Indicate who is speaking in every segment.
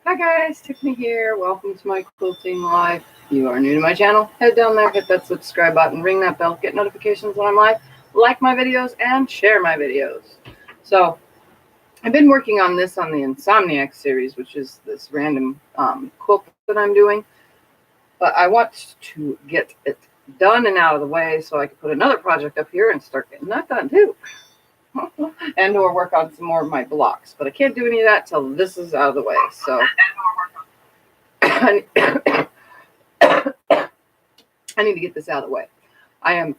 Speaker 1: Hi guys, Tiffany here. Welcome to my quilting live. If you are new to my channel, head down there, hit that subscribe button, ring that bell, get notifications when I'm live, like my videos, and share my videos. So, I've been working on this on the Insomniac series, which is this random quilt that I'm doing. But I want to get it done and out of the way so I can put another project up here and start getting that done too. And or work on some more of my blocks, but I can't do any of that till this is out of the way. So I need to get this out of the way. I am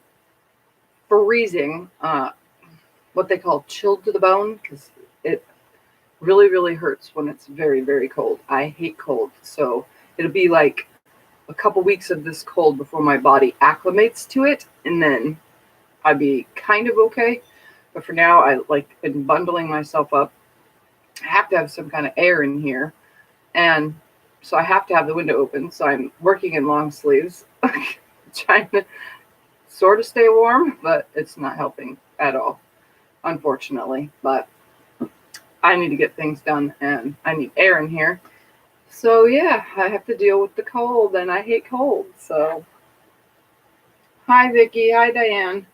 Speaker 1: freezing, what they call chilled to the bone, because it really hurts when it's very cold. I hate cold, so it'll be like a couple weeks of this cold before my body acclimates to it, and then I'd be kind of okay. But for now, I been bundling myself up. I have to have some kind of air in here. And so I have to have the window open. So I'm working in long sleeves, trying to sort of stay warm, but it's not helping at all, unfortunately. But I need to get things done and I need air in here. So yeah, I have to deal with the cold, and I hate cold. So hi, Vicky. Hi, Diane.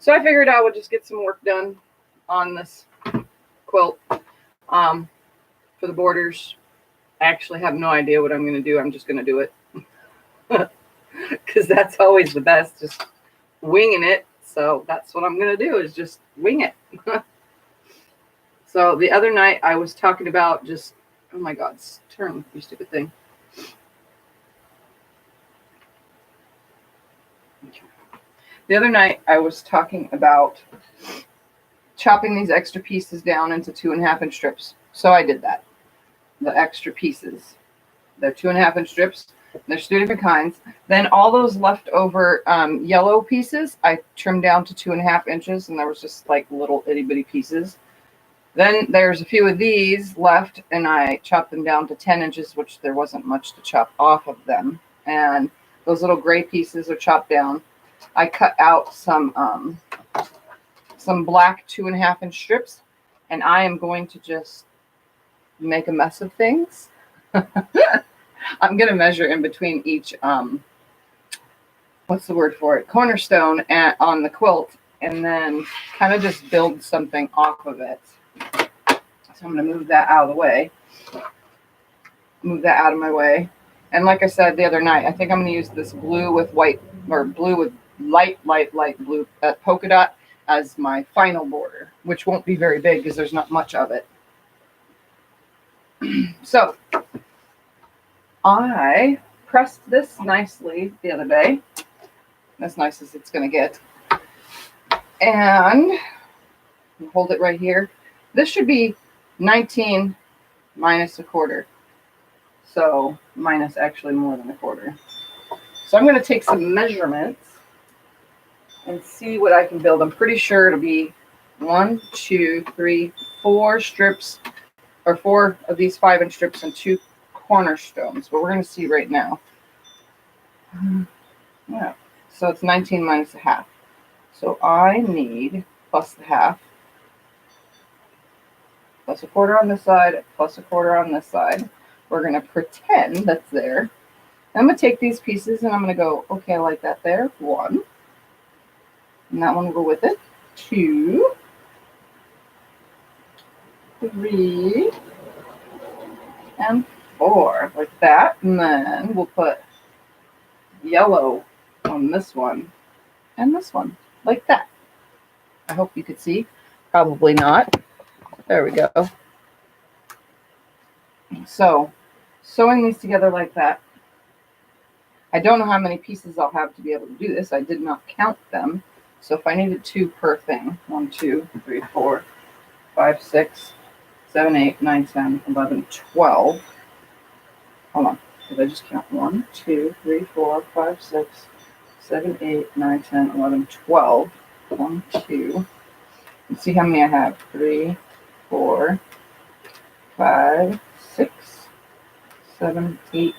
Speaker 1: So I figured I would just get some work done on this quilt for the borders. I actually have no idea what I'm going to do. I'm just going to do it because that's always the best, just winging it. So that's what I'm going to do, is just wing it. So the other night I was talking about just, oh my God, turn, you stupid thing. The other night I was talking about chopping these extra pieces down into 2.5-inch strips. So I did that. The extra pieces. They're 2.5-inch strips. There's 2 different kinds. Then all those leftover yellow pieces, I trimmed down to 2.5 inches, and there was just like little itty bitty pieces. Then there's a few of these left, and I chopped them down to 10 inches, which there wasn't much to chop off of them. And those little gray pieces are chopped down. I cut out some black 2.5-inch strips, and I am going to just make a mess of things. I'm going to measure in between each, what's the word for it? Cornerstone on the quilt, and then kind of just build something off of it. So I'm going to move that out of the way. Move that out of my way. And like I said the other night, I think I'm going to use this blue with white, or blue with light blue polka dot as my final border, which won't be very big because there's not much of it. So I pressed this nicely the other day, as nice as it's going to get, and hold it right here. This should be 19 minus a quarter, so minus actually more than a quarter. So I'm going to take some measurements and see what I can build. I'm pretty sure it'll be 1, 2, 3, 4 strips, or 4 of these 5-inch strips and 2 cornerstones, but we're going to see right now. Yeah, so it's 19 minus a half. So I need, plus the half, plus a quarter on this side, plus a quarter on this side. We're going to pretend that's there. I'm going to take these pieces and I'm going to go, okay, I like that there. 1. And that one will go with it. 2, 3, and 4, like that. And then we'll put yellow on this one and this one, like that. I hope you could see. Probably not. There we go. So, sewing these together like that. I don't know how many pieces I'll have to be able to do this. I did not count them. So if I needed 2 per thing, 1, 2, 3, 4, 5, 6, 7, 8, 9, 10, 11, 12. Hold on. Did I just count? 1, 2, 3, 4, 5, 6, 7, 8, 9, 10, 11, 12. 1, 2. Let's see how many I have. 3, 4, 5, 6, 7, 8,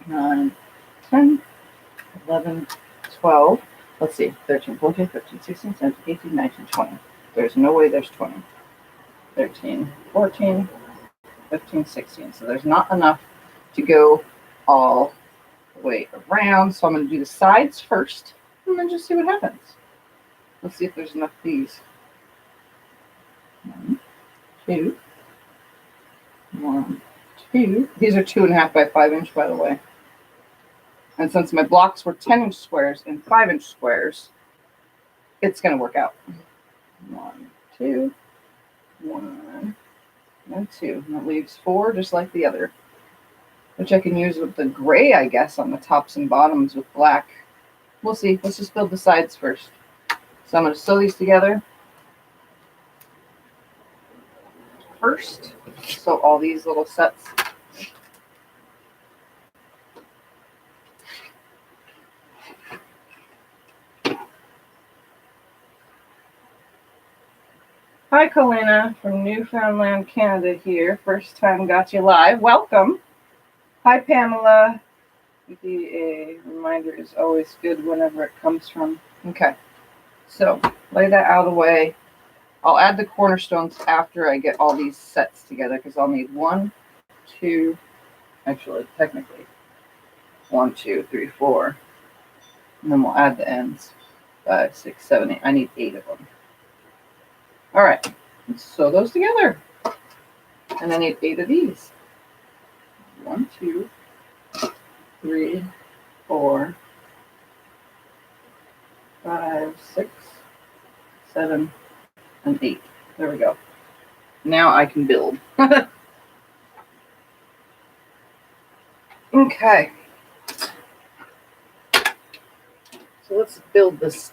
Speaker 1: 9, 10, 11, 12. Let's see. 13, 14, 15, 16, 17, 18, 19, 20. There's no way there's 20. 13, 14, 15, 16. So there's not enough to go all the way around. So I'm going to do the sides first and then just see what happens. Let's see if there's enough of these. 1, 2, 1, 2. These are 2.5 by 5 inch, by the way. And since my blocks were 10-inch squares and 5-inch squares, it's going to work out. 1, 2, 1, and 2. And that leaves 4, just like the other, which I can use with the gray, I guess, on the tops and bottoms with black. We'll see. Let's just build the sides first. So I'm going to sew these together first. So all these little sets. Hi, Colina from Newfoundland, Canada here. First time got you live. Welcome. Hi, Pamela. A reminder is always good whenever it comes from. Okay. So lay that out of the way. I'll add the cornerstones after I get all these sets together because I'll need 1, 2, actually, technically, 1, 2, 3, 4. And then we'll add the ends. 5, 6, 7, 8. I need 8 of them. All right, let's sew those together. And I need 8 of these. 1, 2, 3, 4, 5, 6, 7, and 8. There we go. Now I can build. Okay. So let's build this.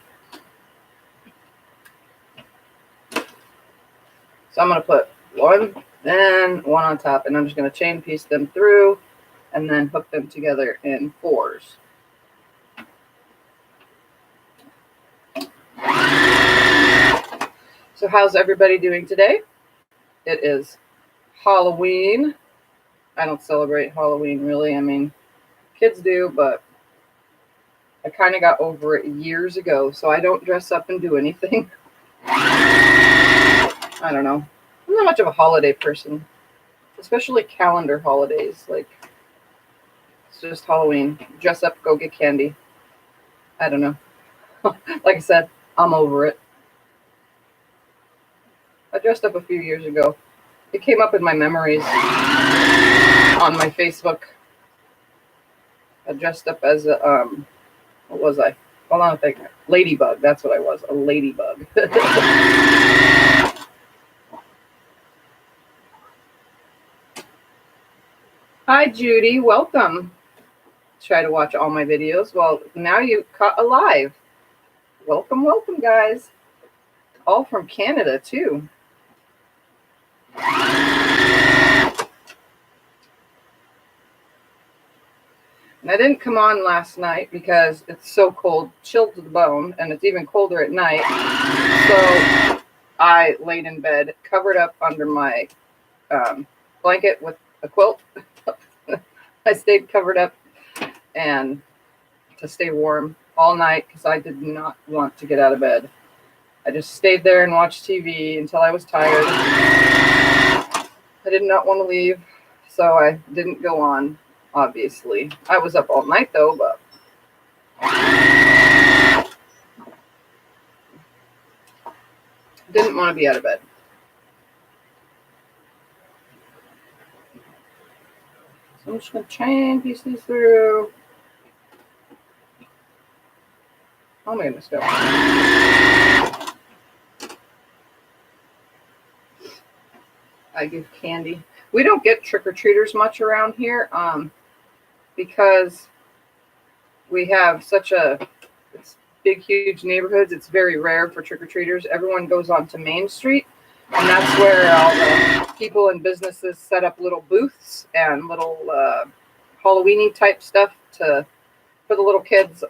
Speaker 1: So I'm going to put 1, then 1 on top, and I'm just going to chain piece them through and then hook them together in 4s. So how's everybody doing today? It is Halloween. I don't celebrate Halloween really. I mean, kids do, but I kind of got over it years ago, so I don't dress up and do anything. I don't know. I'm not much of a holiday person, especially calendar holidays. Like, it's just Halloween. Dress up, go get candy. I don't know. Like I said, I'm over it. I dressed up a few years ago. It came up in my memories on my Facebook. I dressed up as a, what was I? Hold on a second. Ladybug. That's what I was. A ladybug. Hi, Judy. Welcome. Try to watch all my videos. Well, now you caught a live. Welcome, welcome, guys. All from Canada, too. And I didn't come on last night because it's so cold, chilled to the bone, and it's even colder at night. So I laid in bed, covered up under my blanket with a quilt. I stayed covered up and to stay warm all night because I did not want to get out of bed. I just stayed there and watched TV until I was tired. I did not want to leave, so I didn't go on, obviously. I was up all night, though, but didn't want to be out of bed. So I'm just going to chain piece these through. Oh my goodness, go. I give candy. We don't get trick-or-treaters much around here because we have such a big, huge neighborhoods. It's very rare for trick-or-treaters. Everyone goes on to Main Street, and that's where all the people and businesses set up little booths and little Halloween-y type stuff for the little kids,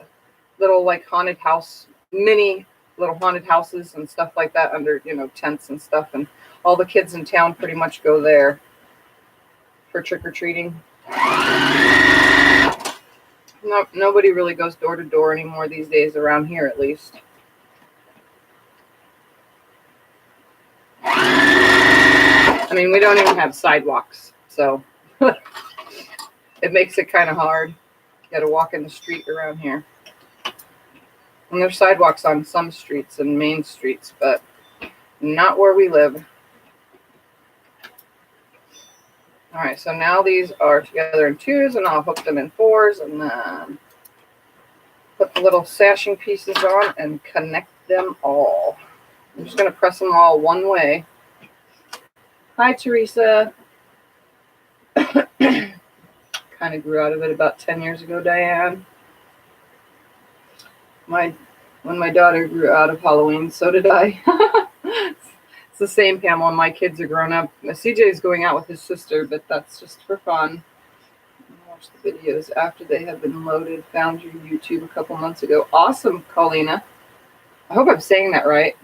Speaker 1: little like haunted house, mini little haunted houses and stuff like that under, tents and stuff. And all the kids in town pretty much go there for trick-or-treating. No, nobody really goes door to door anymore these days around here, at least. I mean, we don't even have sidewalks So it makes it kind of hard. You got to walk in the street around here. And there's sidewalks on some streets and main streets, but not where we live. All right, so now these are together in 2s, and I'll hook them in 4s, and then put the little sashing pieces on and connect them all. I'm just going to press them all one way. Hi, Teresa. Kind of grew out of it about 10 years ago, Diane. When my daughter grew out of Halloween, so did I. It's the same, Pamela. My kids are grown up. CJ is going out with his sister, but that's just for fun. Watch the videos after they have been loaded. Found your YouTube a couple months ago. Awesome, Paulina. I hope I'm saying that right.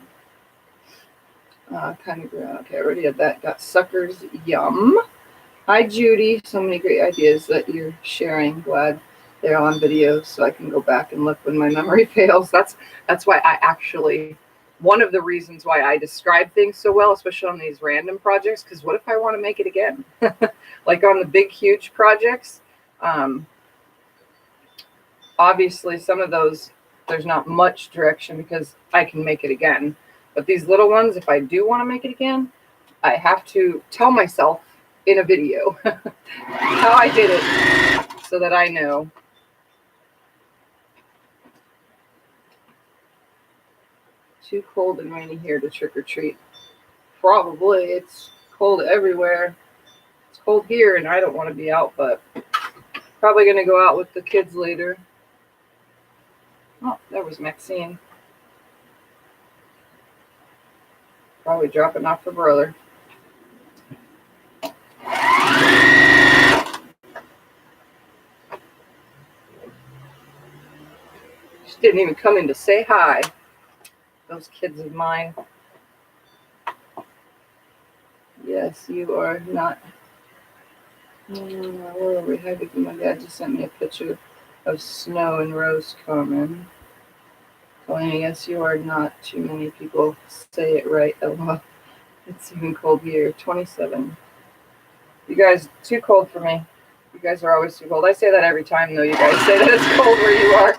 Speaker 1: Kind of grew out. Okay, I already had that. Got suckers. Yum. Hi, Judy. So many great ideas that you're sharing. Glad they're on video so I can go back and look when my memory fails. That's why I actually, one of the reasons why I describe things so well, especially on these random projects, because what if I want to make it again? Like on the big, huge projects, obviously some of those, there's not much direction because I can make it again. But these little ones, if I do want to make it again, I have to tell myself in a video how I did it so that I know. Too cold and rainy here to trick or treat. Probably. It's cold everywhere. It's cold here and I don't want to be out, but probably going to go out with the kids later. Oh, there was Maxine. Probably dropping off her brother. She didn't even come in to say hi. Those kids of mine. Yes, you are not. Where are we headed? My dad just sent me a picture of snow in Rose Common. Colleen, yes, you are not. Too many people say it right. Oh, it's even cold here. 27. You guys, too cold for me. You guys are always too cold. I say that every time, though. You guys say that it's cold where you are.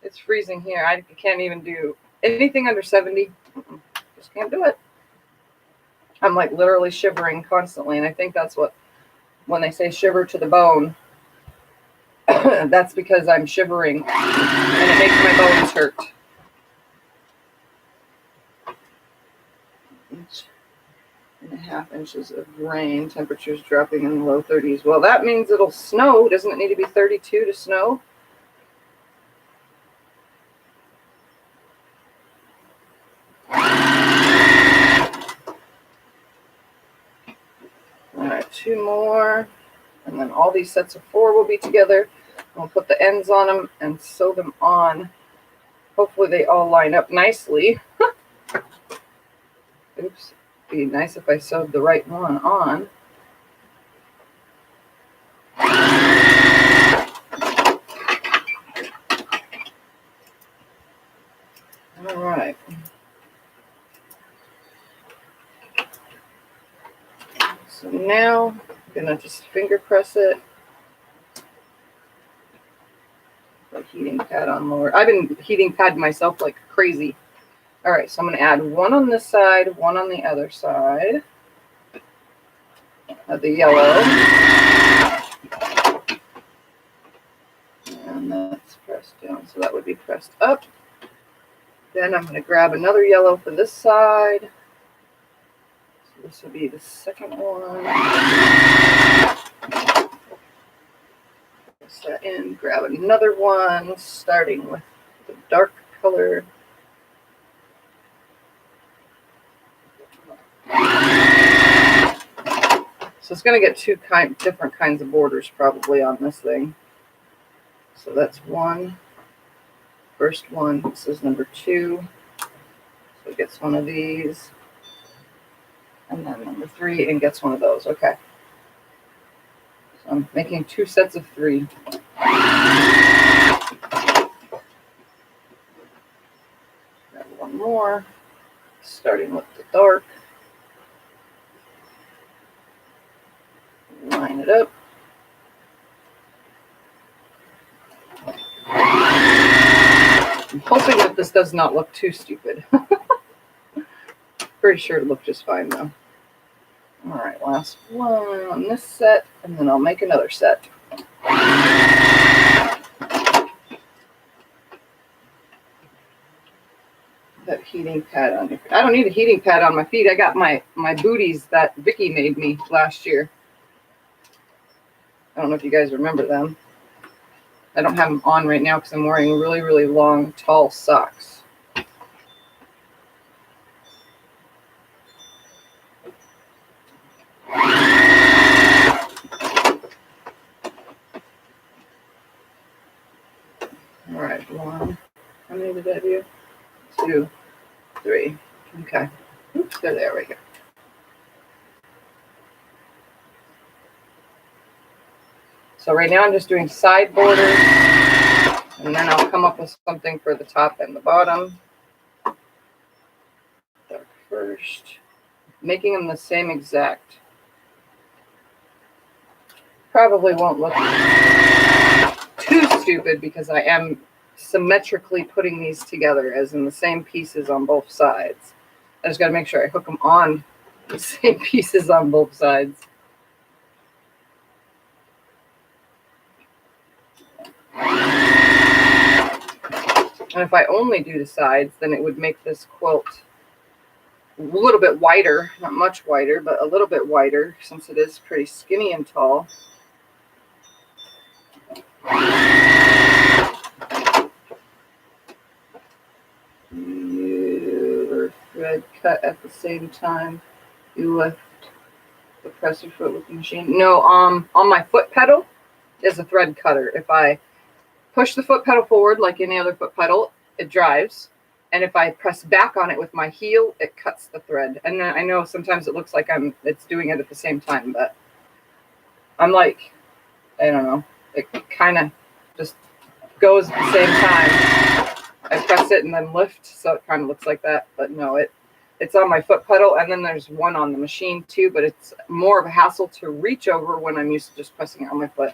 Speaker 1: It's freezing here. I can't even do anything under 70. Just can't do it. I'm like literally shivering constantly, and I think that's what, when they say shiver to the bone, that's because I'm shivering and it makes my bones hurt. 1.5 inches of rain, temperatures dropping in the low 30s. Well, that means it'll snow. Doesn't it need to be 32 to snow? All right, 2 more. And then all these sets of 4 will be together. We'll put the ends on them and sew them on. Hopefully they all line up nicely. Oops. Be nice if I sewed the right one on. All right. So now I'm gonna just finger press it. Like heating pad on lower. I've been heating pad myself like crazy. All right, so I'm gonna add 1 on this side, 1 on the other side of the yellow. And that's pressed down, so that would be pressed up. Then I'm gonna grab another yellow for this side. So this will be the second one. Press that in, grab another one, starting with the dark color. So it's going to get 2 different kinds of borders probably on this thing. So that's 1. First one, this is number 2. So it gets one of these. And then number 3 and gets one of those. Okay. So I'm making 2 sets of 3. Grab 1 more, starting with the dark. 1, line it up. I'm hoping that this does not look too stupid. Pretty sure it'll look just fine though. All right, last one on this set, and then I'll make another set. That heating pad on your feet. I don't need a heating pad on my feet. I got my booties that Vicky made me last year. I don't know if you guys remember them. I don't have them on right now because I'm wearing really, really long, tall socks. All right, one. How many did I do? 2, 3. Okay. Oops, there we go. So right now I'm just doing side borders, and then I'll come up with something for the top and the bottom. Dark first, making them the same exact. Probably won't look too stupid because I am symmetrically putting these together as in the same pieces on both sides. I just got to make sure I hook them on the same pieces on both sides. And if I only do the sides, then it would make this quilt a little bit wider, not much wider, but a little bit wider since it is pretty skinny and tall. Your thread cut at the same time you lift the presser foot with the machine. No, on my foot pedal is a thread cutter. If I push the foot pedal forward like any other foot pedal, it drives. And if I press back on it with my heel, it cuts the thread. And then I know sometimes it looks like it's doing it at the same time, but I'm like, I don't know. It kind of just goes at the same time. I press it and then lift, so it kind of looks like that. But no, it's on my foot pedal, and then there's one on the machine too, but it's more of a hassle to reach over when I'm used to just pressing it on my foot.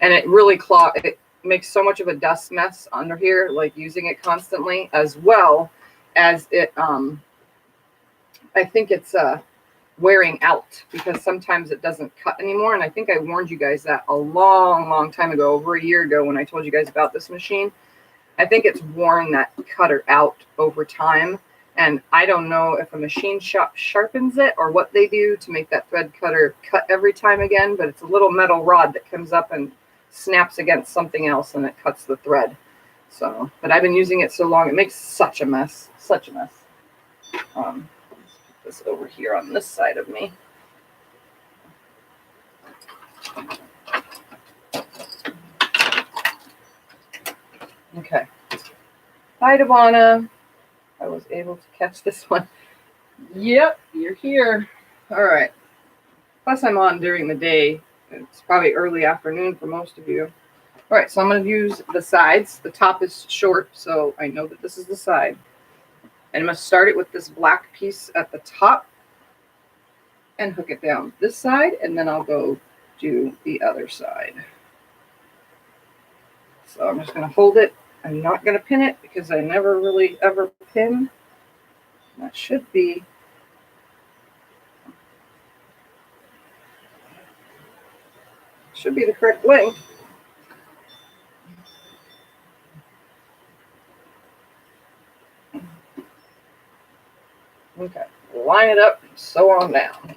Speaker 1: And it really it makes so much of a dust mess under here, like using it constantly, as well as it, I think it's wearing out because sometimes it doesn't cut anymore. And I think I warned you guys that a long, long time ago, over a year ago when I told you guys about this machine. I think it's worn that cutter out over time. And I don't know if a machine shop sharpens it or what they do to make that thread cutter cut every time again, but it's a little metal rod that comes up and snaps against something else and it cuts the thread. So, but I've been using it so long, it makes such a mess, such a mess. Let's put this over here on this side of me. Okay. Hi, Devonna. I was able to catch this one. Yep, you're here. All right. Plus, I'm on during the day. It's probably early afternoon for most of you. All right, so I'm going to use the sides. The top is short, so I know that this is the side. And I'm going to start it with this black piece at the top and hook it down this side, and then I'll go do the other side. So I'm just going to hold it. I'm not going to pin it because I never really ever pin. That should be the correct length. Okay, line it up and sew on down.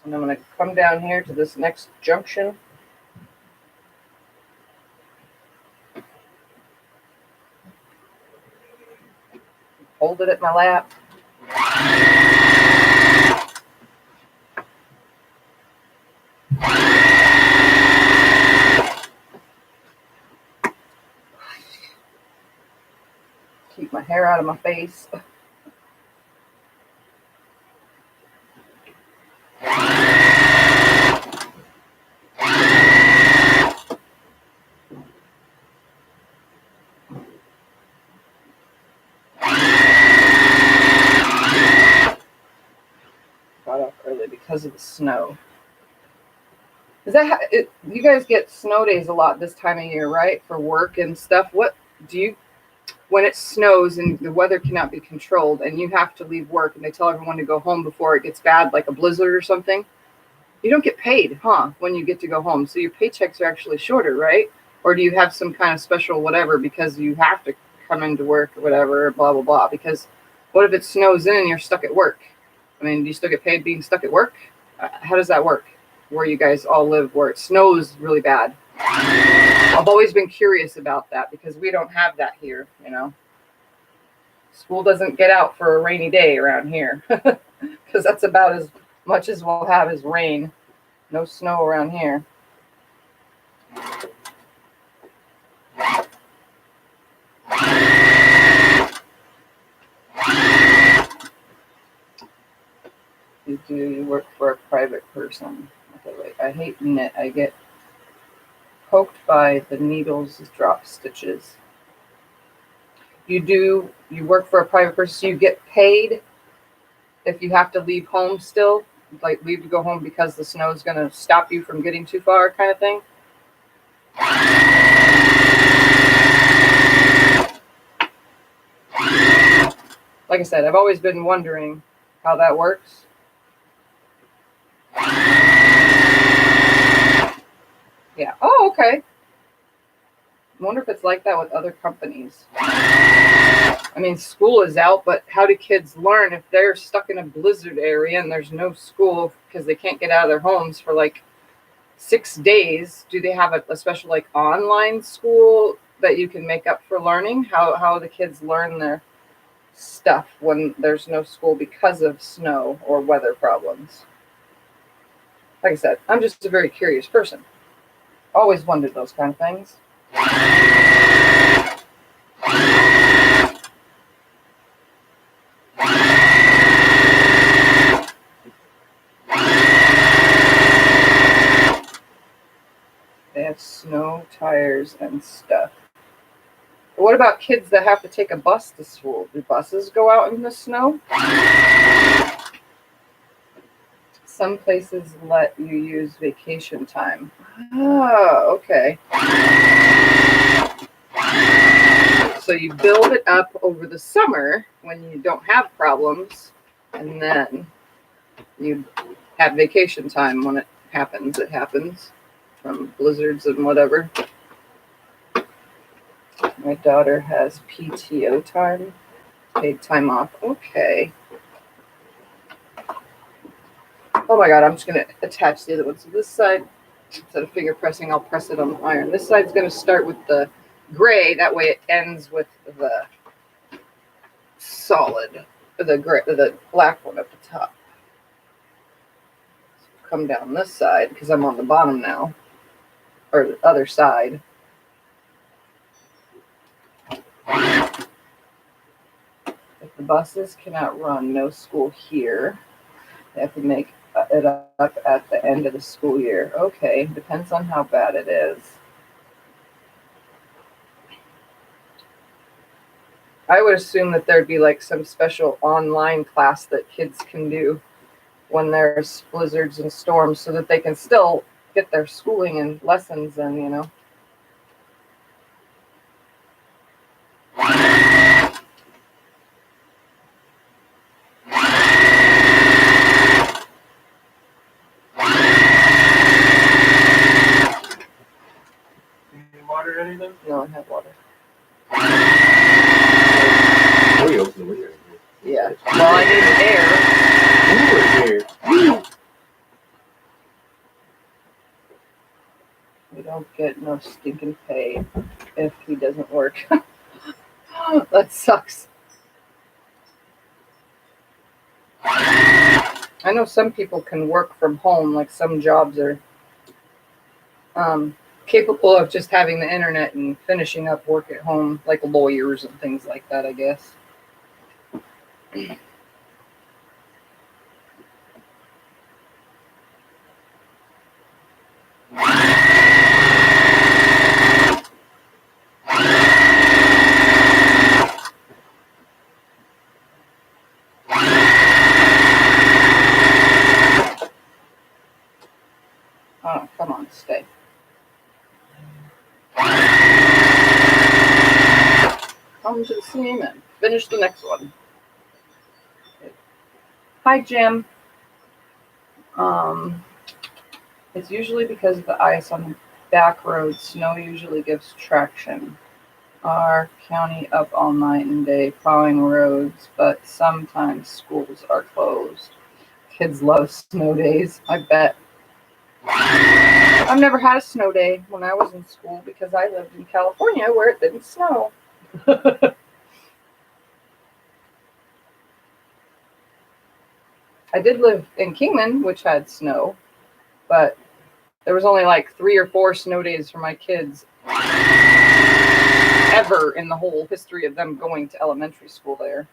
Speaker 1: And I'm going to come down here to this next junction. Hold it at my lap. Keep my hair out of my face. snow. Is that you guys get snow days a lot this time of year, right? For work and stuff. What do you, when it snows and the weather cannot be controlled and you have to leave work and they tell everyone to go home before it gets bad, like a blizzard or something? You don't get paid, huh, when you get to go home. So your paychecks are actually shorter, right? Or do you have some kind of special whatever because you have to come into work or whatever, blah, blah, blah? Because what if it snows in and you're stuck at work? I mean, do you still get paid being stuck at work? How does that work where you guys all live, where it snows really bad? I've always been curious about that because we don't have that here, you know. School doesn't get out for a rainy day around here because that's about as much as we'll have is rain. No snow around here. You work for a private person. Okay, wait, I hate knit. I get poked by the needles, drop stitches. You work for a private person, so you get paid if you have to leave home still, like leave to go home because the snow is going to stop you from getting too far, kind of thing. Like I said, I've always been wondering how that works. Yeah. Oh, okay. I wonder if it's like that with other companies. I mean, school is out, but how do kids learn if they're stuck in a blizzard area and there's no school because they can't get out of their homes for like 6 days? Do they have a special like online school that you can make up for learning? How the kids learn their stuff when there's no school because of snow or weather problems? Like I said, I'm just a very curious person. Always wondered those kind of things. They have snow tires and stuff. But what about kids that have to take a bus to school? Do buses go out in the snow? Some places let you use vacation time. Oh, okay. So you build it up over the summer when you don't have problems, and then you have vacation time when it happens. It happens from blizzards and whatever. My daughter has PTO time, paid time off. Okay. Oh my God, I'm just going to attach the other one. So this side, instead of finger pressing, I'll press it on the iron. This side's going to start with the gray. That way it ends with the solid, the black one at the top. So come down this side because I'm on the bottom now, or the other side. If the buses cannot run, no school here. They have to make it up at the end of the school year. Okay, depends on how bad it is. I would assume that there'd be like some special online class that kids can do when there's blizzards and storms so that they can still get their schooling and lessons in, you know.
Speaker 2: Water or anything?
Speaker 1: No, I have water.
Speaker 2: Oh, you open the window.
Speaker 1: Yeah. Well, I need air.
Speaker 2: Ooh,
Speaker 1: We don't get no stinking pay if he doesn't work. That sucks. I know some people can work from home, like some jobs are capable of just having the internet and finishing up work at home, like lawyers and things like that, I guess. Come on, stay. Come to the seam and finish the next one. Hi, Jim. It's usually because of the ice on the back roads. Snow usually gives traction. Our county up all night and day plowing roads, but sometimes schools are closed. Kids love snow days, I bet. I've never had a snow day when I was in school because I lived in California where it didn't snow. I did live in Kingman, which had snow, but there was only like 3 or 4 snow days for my kids ever in the whole history of them going to elementary school there.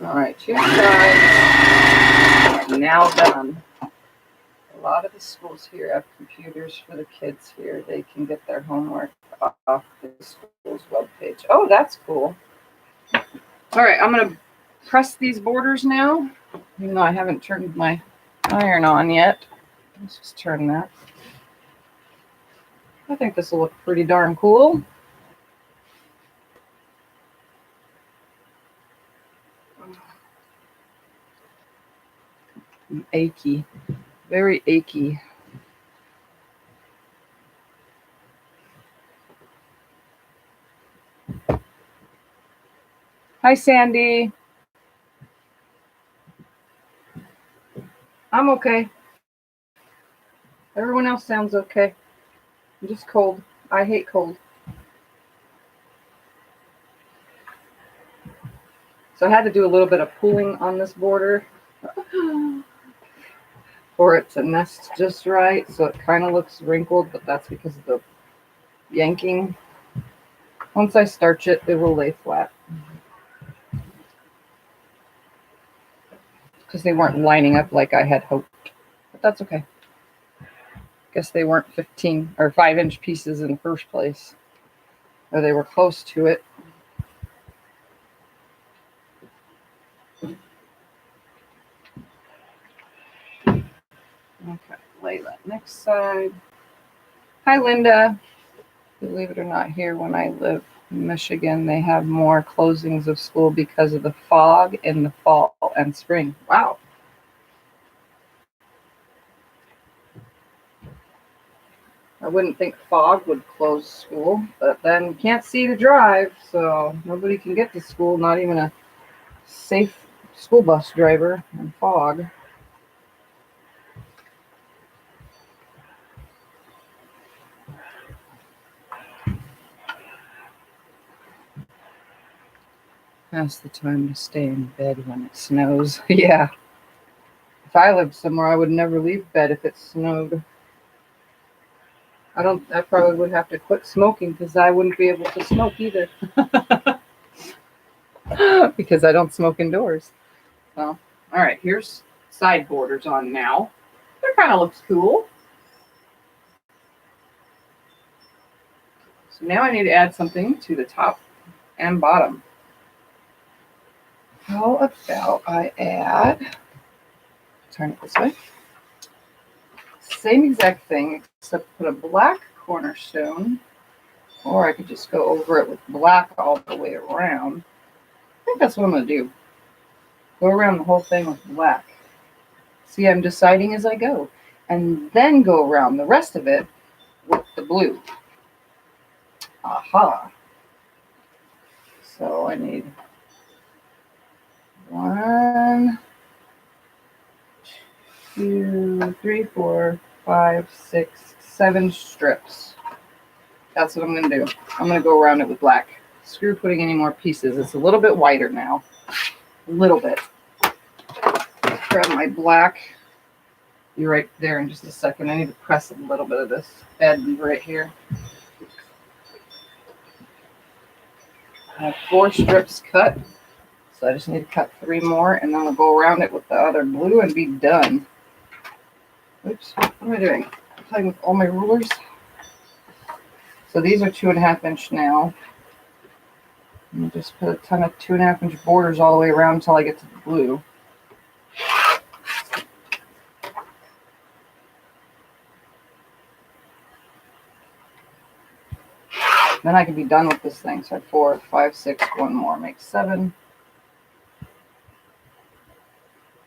Speaker 1: All right, 2 sides are now done. A lot of the schools here have computers for the kids here. They can get their homework off the school's webpage. Oh, that's cool. All right, I'm going to press these borders now, even though I haven't turned my iron on yet. Let's just turn that. I think this will look pretty darn cool. I'm achy, very achy. Hi, Sandy. I'm okay. Everyone else sounds okay. I'm just cold. I hate cold. So I had to do a little bit of pulling on this border for it to nest just right. So it kind of looks wrinkled, but that's because of the yanking. Once I starch it, it will lay flat. Because they weren't lining up like I had hoped. But that's okay. Guess they weren't 15 or 5-inch pieces in the first place. Or they were close to it. Okay, Layla, next side. Hi, Linda. Believe it or not, here when I live in Michigan, they have more closings of school because of the fog in the fall and spring. Wow. I wouldn't think fog would close school, but then you can't see to drive, so nobody can get to school, not even a safe school bus driver in fog. That's the time to stay in bed when it snows. Yeah. If I lived somewhere, I would never leave bed if it snowed. I probably would have to quit smoking because I wouldn't be able to smoke either. Because I don't smoke indoors. So, all right, here's side borders on now. That kind of looks cool. So now I need to add something to the top and bottom. How about I add, turn it this way, same exact thing, except put a black cornerstone, or I could just go over it with black all the way around. I think that's what I'm going to do. Go around the whole thing with black. See, I'm deciding as I go. And then go around the rest of it with the blue. Aha. So I need 1, 2, 3, 4, 5, 6, 7 strips. That's what I'm going to do. I'm going to go around it with black. Screw putting any more pieces. It's a little bit whiter now. A little bit. Grab my black. Be right there in just a second. I need to press a little bit of this bed right here. I have 4 strips cut. So I just need to cut 3 more, and then we'll go around it with the other blue and be done. Oops, what am I doing? I'm playing with all my rulers. So these are 2.5 inch now. And just put a ton of 2.5 inch borders all the way around until I get to the blue. Then I can be done with this thing. So 4, 5, 6, one more makes 7.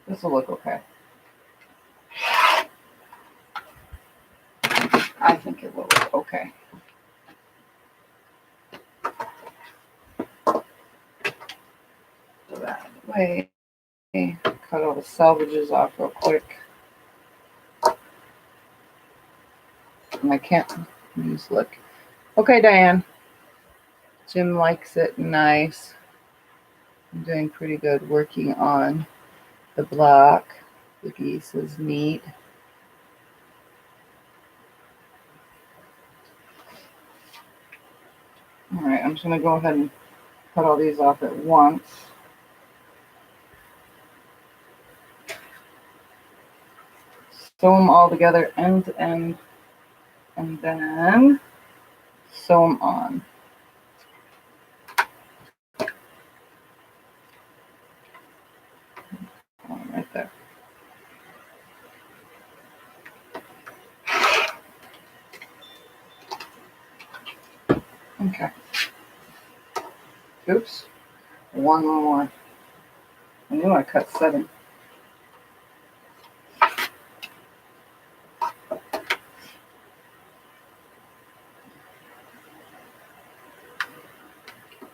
Speaker 1: This will look okay. I think it will look okay. Put that out of the way. Cut all the salvages off real quick. And I can't use look. Okay, Diane. Jim likes it nice. I'm doing pretty good working on the block. The geese is neat. Alright, I'm just going to go ahead and cut all these off at once. Sew them all together end to end. And then sew them on. Right there. Okay. Oops. One more. I knew I cut 7.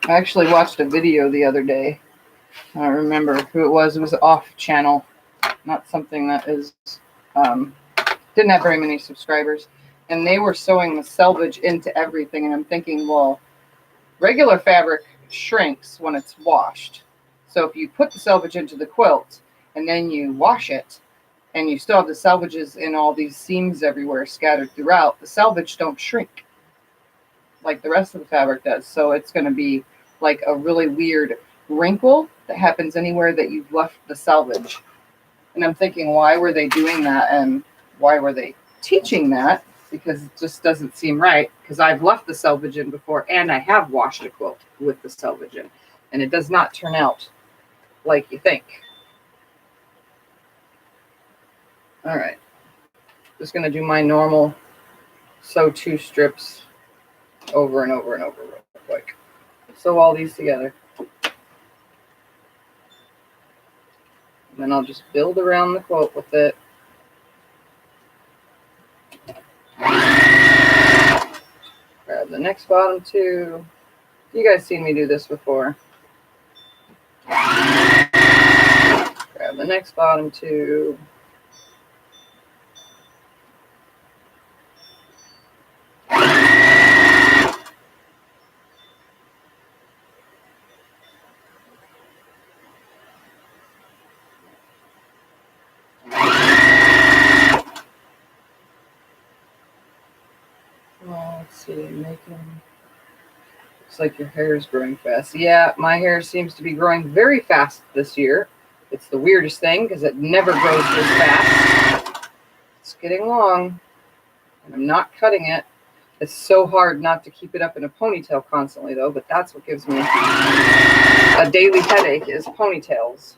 Speaker 1: I actually watched a video the other day. I don't remember who it was. It was off channel, not something that is didn't have very many subscribers, and they were sewing the selvage into everything. And I'm thinking, well, regular fabric shrinks when it's washed. So if you put the selvage into the quilt and then you wash it, and you still have the selvages in all these seams everywhere scattered throughout, the selvage don't shrink like the rest of the fabric does. So it's going to be like a really weird wrinkle that happens anywhere that you've left the selvage. And I'm thinking, why were they doing that, and why were they teaching that? Because it just doesn't seem right, because I've left the selvage in before, and I have washed a quilt with the selvage in, and it does not turn out like you think. All right, just going to do my normal sew 2 strips over and over and over real quick. Sew all these together. And then I'll just build around the quilt with it. Grab the next bottom 2. You guys seen me do this before. Grab the next bottom 2. Let's see, looks like your hair is growing fast. Yeah, my hair seems to be growing very fast this year. It's the weirdest thing because it never grows this fast. It's getting long, and I'm not cutting it. It's so hard not to keep it up in a ponytail constantly, though, but that's what gives me a daily headache is ponytails.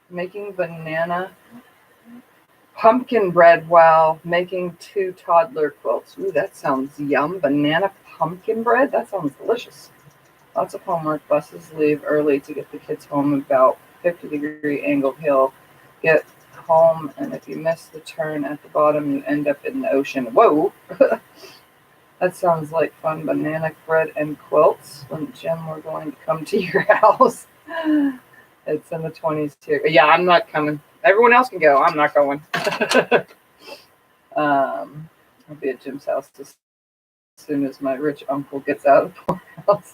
Speaker 1: Making banana pumpkin bread while making 2 toddler quilts. Ooh, that sounds yum. Banana pumpkin bread? That sounds delicious. Lots of homework. Buses leave early to get the kids home about 50-degree angled hill. Get home, and if you miss the turn at the bottom, you end up in the ocean. Whoa! That sounds like fun. Banana bread and quilts. When Jim, we're going to come to your house. It's in the 20s here. Yeah, I'm not coming. Everyone else can go. I'm not going. I'll be at Jim's house as soon as my rich uncle gets out of the poorhouse.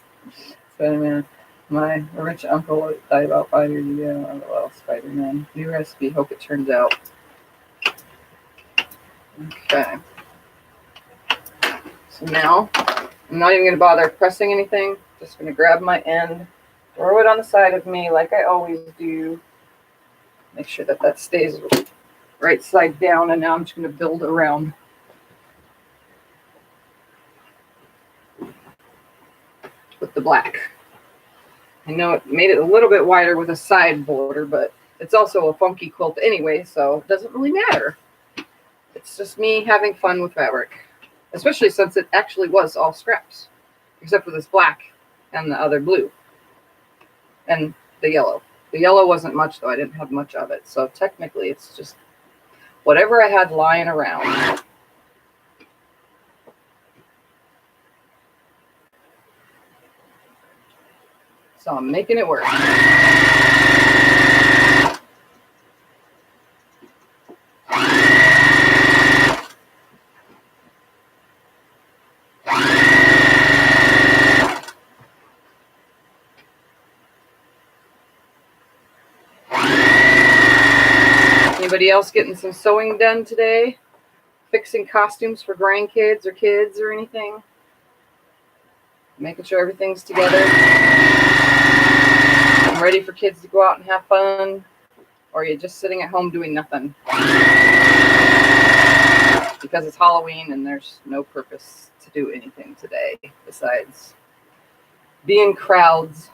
Speaker 1: Spider-Man. My rich uncle died about 5 years ago. Oh, well, Spider-Man. New recipe. Hope it turns out. Okay. So now, I'm not even going to bother pressing anything. Just going to grab my end, throw it on the side of me like I always do. Make sure that that stays right side down, and now I'm just going to build around with the black. I know it made it a little bit wider with a side border, but it's also a funky quilt anyway, so it doesn't really matter. It's just me having fun with fabric, especially since it actually was all scraps, except for this black and the other blue and the yellow. The yellow wasn't much, though. I didn't have much of it, so technically it's just whatever I had lying around. So I'm making it work. Anybody else getting some sewing done today? Fixing costumes for grandkids or kids or anything? Making sure everything's together. I'm ready for kids to go out and have fun. Or are you just sitting at home doing nothing? Because it's Halloween and there's no purpose to do anything today besides be in crowds.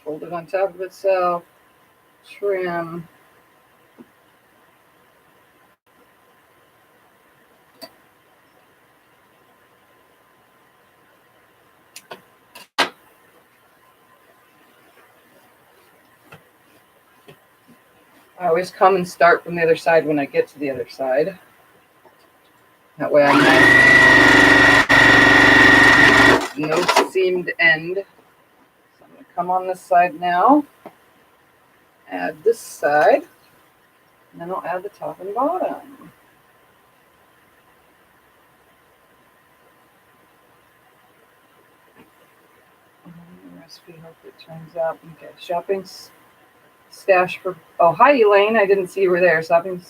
Speaker 1: Fold it on top of itself, trim. I always come and start from the other side when I get to the other side. That way I'm nice. No seamed end. So I'm going to come on this side now. Add this side. And then I'll add the top and bottom. The recipe, hope it turns out. Okay, shopping stash for, oh, hi Elaine, I didn't see you were there. Shopping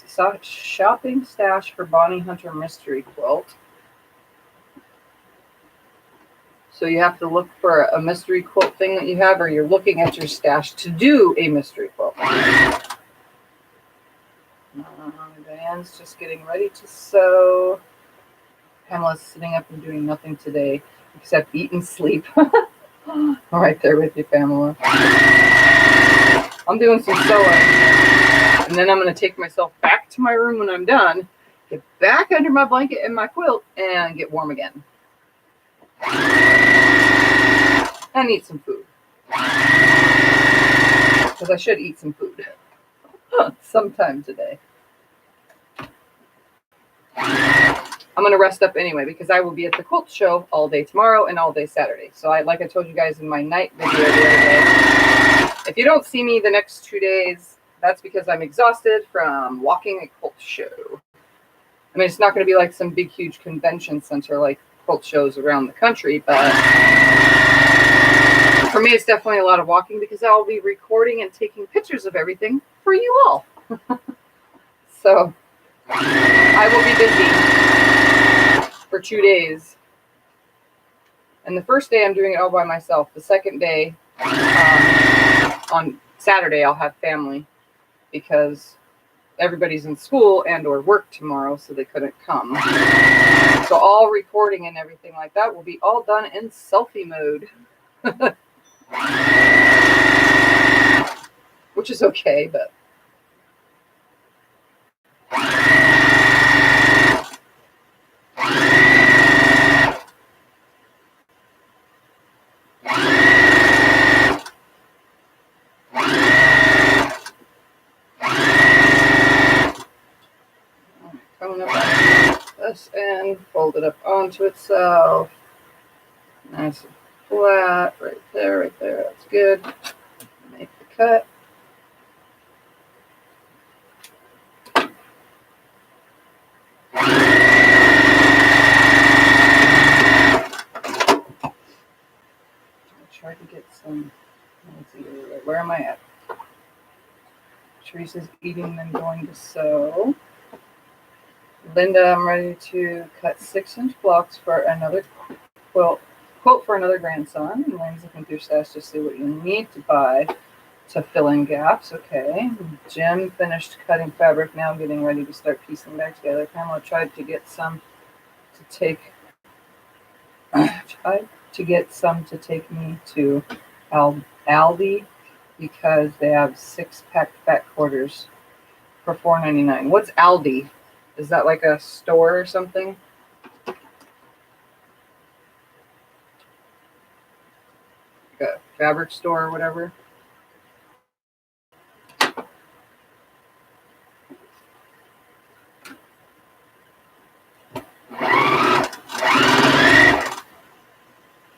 Speaker 1: stash for Bonnie Hunter mystery quilt. So you have to look for a mystery quilt thing that you have, or you're looking at your stash to do a mystery quilt. Diane's just getting ready to sew. Pamela's sitting up and doing nothing today except eat and sleep. All right there with you, Pamela. I'm doing some sewing, and then I'm going to take myself back to my room when I'm done, get back under my blanket and my quilt, and get warm again. And eat some food. Because I should eat some food sometime today. I'm going to rest up anyway because I will be at the quilt show all day tomorrow and all day Saturday. So like I told you guys in my night video the other day, if you don't see me the next 2 days, that's because I'm exhausted from walking a quilt show. I mean, it's not going to be like some big, huge convention center like quilt shows around the country, but for me, it's definitely a lot of walking because I'll be recording and taking pictures of everything for you all. So I will be busy for 2 days. And the first day I'm doing it all by myself. The second day, on Saturday, I'll have family because everybody's in school and or work tomorrow, so they couldn't come. So all recording and everything like that will be all done in selfie mode. Which is okay, but coming up on this end, fold it up onto itself. Nice and flat, right there, that's good. Make the cut. produces eating, then going to sew. Linda, I'm ready to cut 6-inch blocks for another quilt for another grandson. And Lane's looking through stash to see what you need to buy to fill in gaps. Okay. Jim finished cutting fabric, now getting ready to start piecing back together. Pamela tried to get some to take me to Aldi because they have 6-pack fat quarters for $4.99. What's Aldi? Is that like a store or something? Like a fabric store or whatever?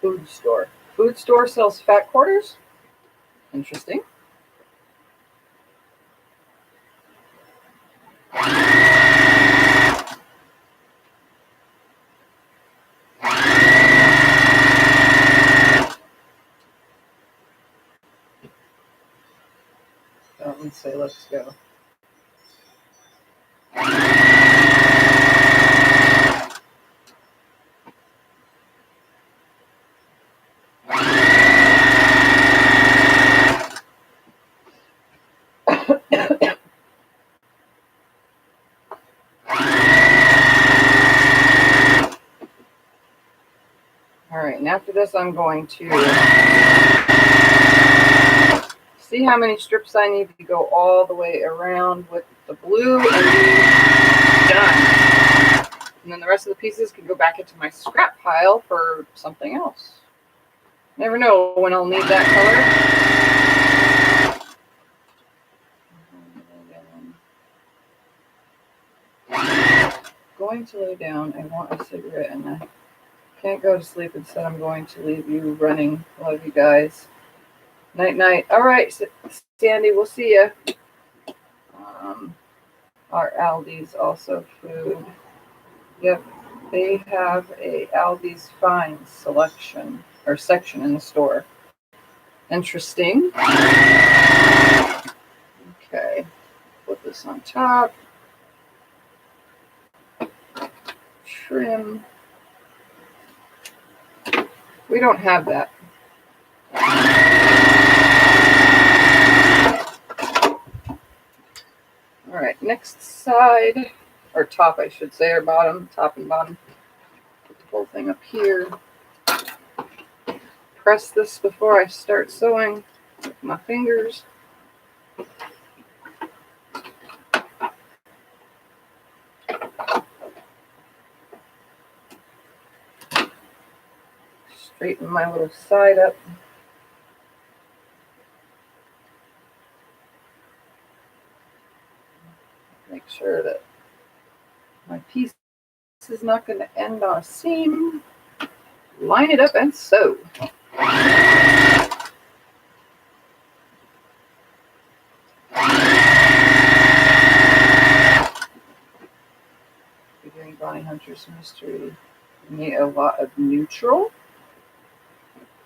Speaker 1: Food store. Food store sells fat quarters? Interesting. Let's say let's go. All right, and after this, I'm going to see how many strips I need to go all the way around with the blue and be done. And then the rest of the pieces can go back into my scrap pile for something else. Never know when I'll need that color. Going to lay down. I want a cigarette and I can't go to sleep. Instead, I'm going to leave you running. Love you guys. Night, night. All right, Sandy, we'll see you. Our Aldi's also food. Yep, they have a Aldi's Finds selection or section in the store. Interesting. Okay, put this on top. Trim. We don't have that. All right, next side, or top, I should say, or bottom, top and bottom. Put the whole thing up here. Press this before I start sewing with my fingers. Straighten my little side up. Make sure that my piece is not going to end on a seam. Line it up and sew. We're doing Bonnie Hunter's Mystery. You need a lot of neutral.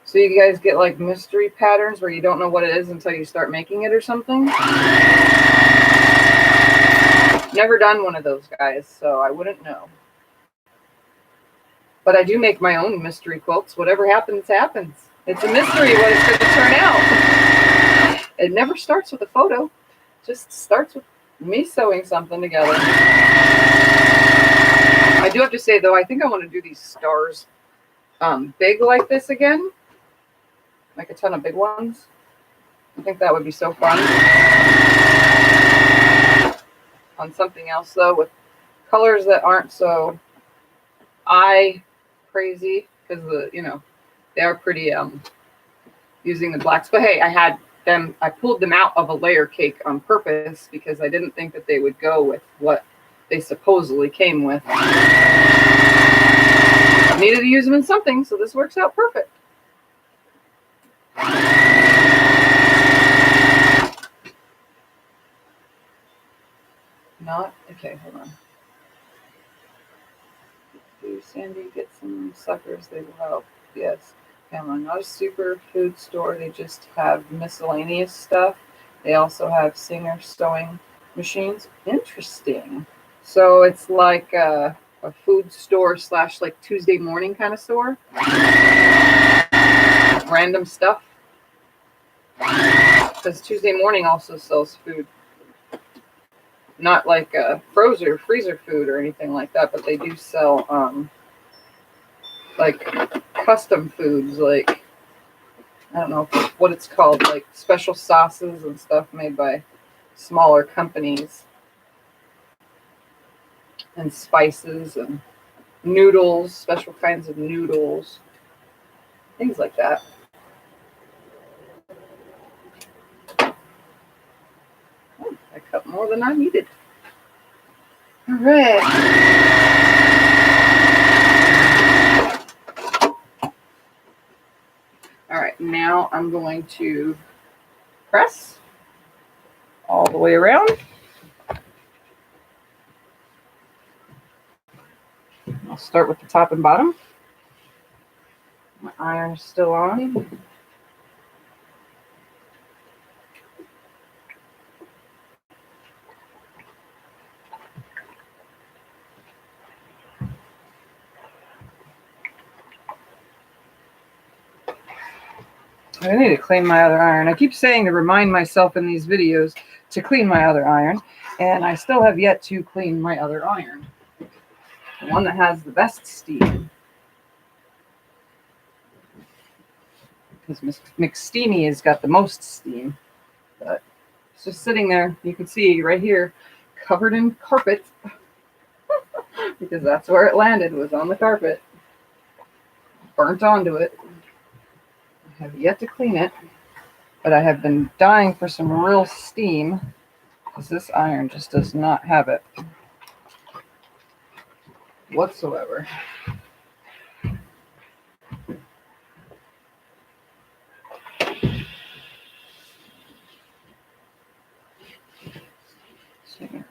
Speaker 1: So you guys get like mystery patterns where you don't know what it is until you start making it or something. Never done one of those, guys, so I wouldn't know. But I do make my own mystery quilts. Whatever happens, happens. It's a mystery what it's going to turn out. It never starts with a photo. It just starts with me sewing something together. I do have to say, though, I think I want to do these stars big like this again. Like a ton of big ones. I think that would be so fun. On something else, though, with colors that aren't so eye crazy, because they are pretty using the blacks. But hey, I pulled them out of a layer cake on purpose because I didn't think that they would go with what they supposedly came with. I needed to use them in something, so this works out perfect. Not okay, hold on. Do Sandy get some suckers? They will help. Yes. Pamela, not a super food store. They just have miscellaneous stuff. They also have Singer sewing machines. Interesting. So it's like a food store slash like Tuesday morning kind of store. Random stuff. Because Tuesday morning also sells food. Not like freezer food or anything like that, but they do sell like custom foods, like I don't know what it's called, like special sauces and stuff made by smaller companies, and spices and noodles, special kinds of noodles, things like that. Oh, I cut more than I needed. All right. All right, now I'm going to press all the way around. I'll start with the top and bottom. My iron's still on. I need to clean my other iron. I keep saying to remind myself in these videos to clean my other iron, and I still have yet to clean my other iron. The one that has the best steam. Because McSteamy has got the most steam. But it's just sitting there. You can see right here, covered in carpet. Because that's where it landed, was on the carpet. Burnt onto it. I have yet to clean it, but I have been dying for some real steam because this iron just does not have it whatsoever.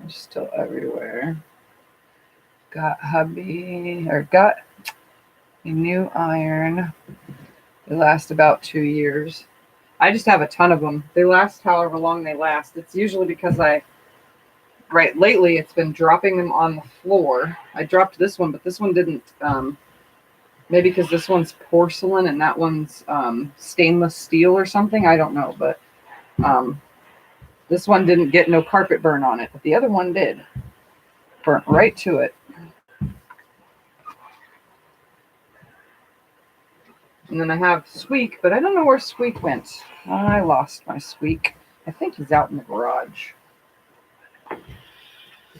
Speaker 1: It's still everywhere. Got a new iron. They last about 2 years. I just have a ton of them. They last however long they last. It's usually because lately it's been dropping them on the floor. I dropped this one, but this one didn't, maybe because this one's porcelain and that one's stainless steel or something. I don't know, but this one didn't get no carpet burn on it, but the other one did. Burnt right to it. And then I have Squeak, but I don't know where Squeak went. I lost my Squeak. I think he's out in the garage. I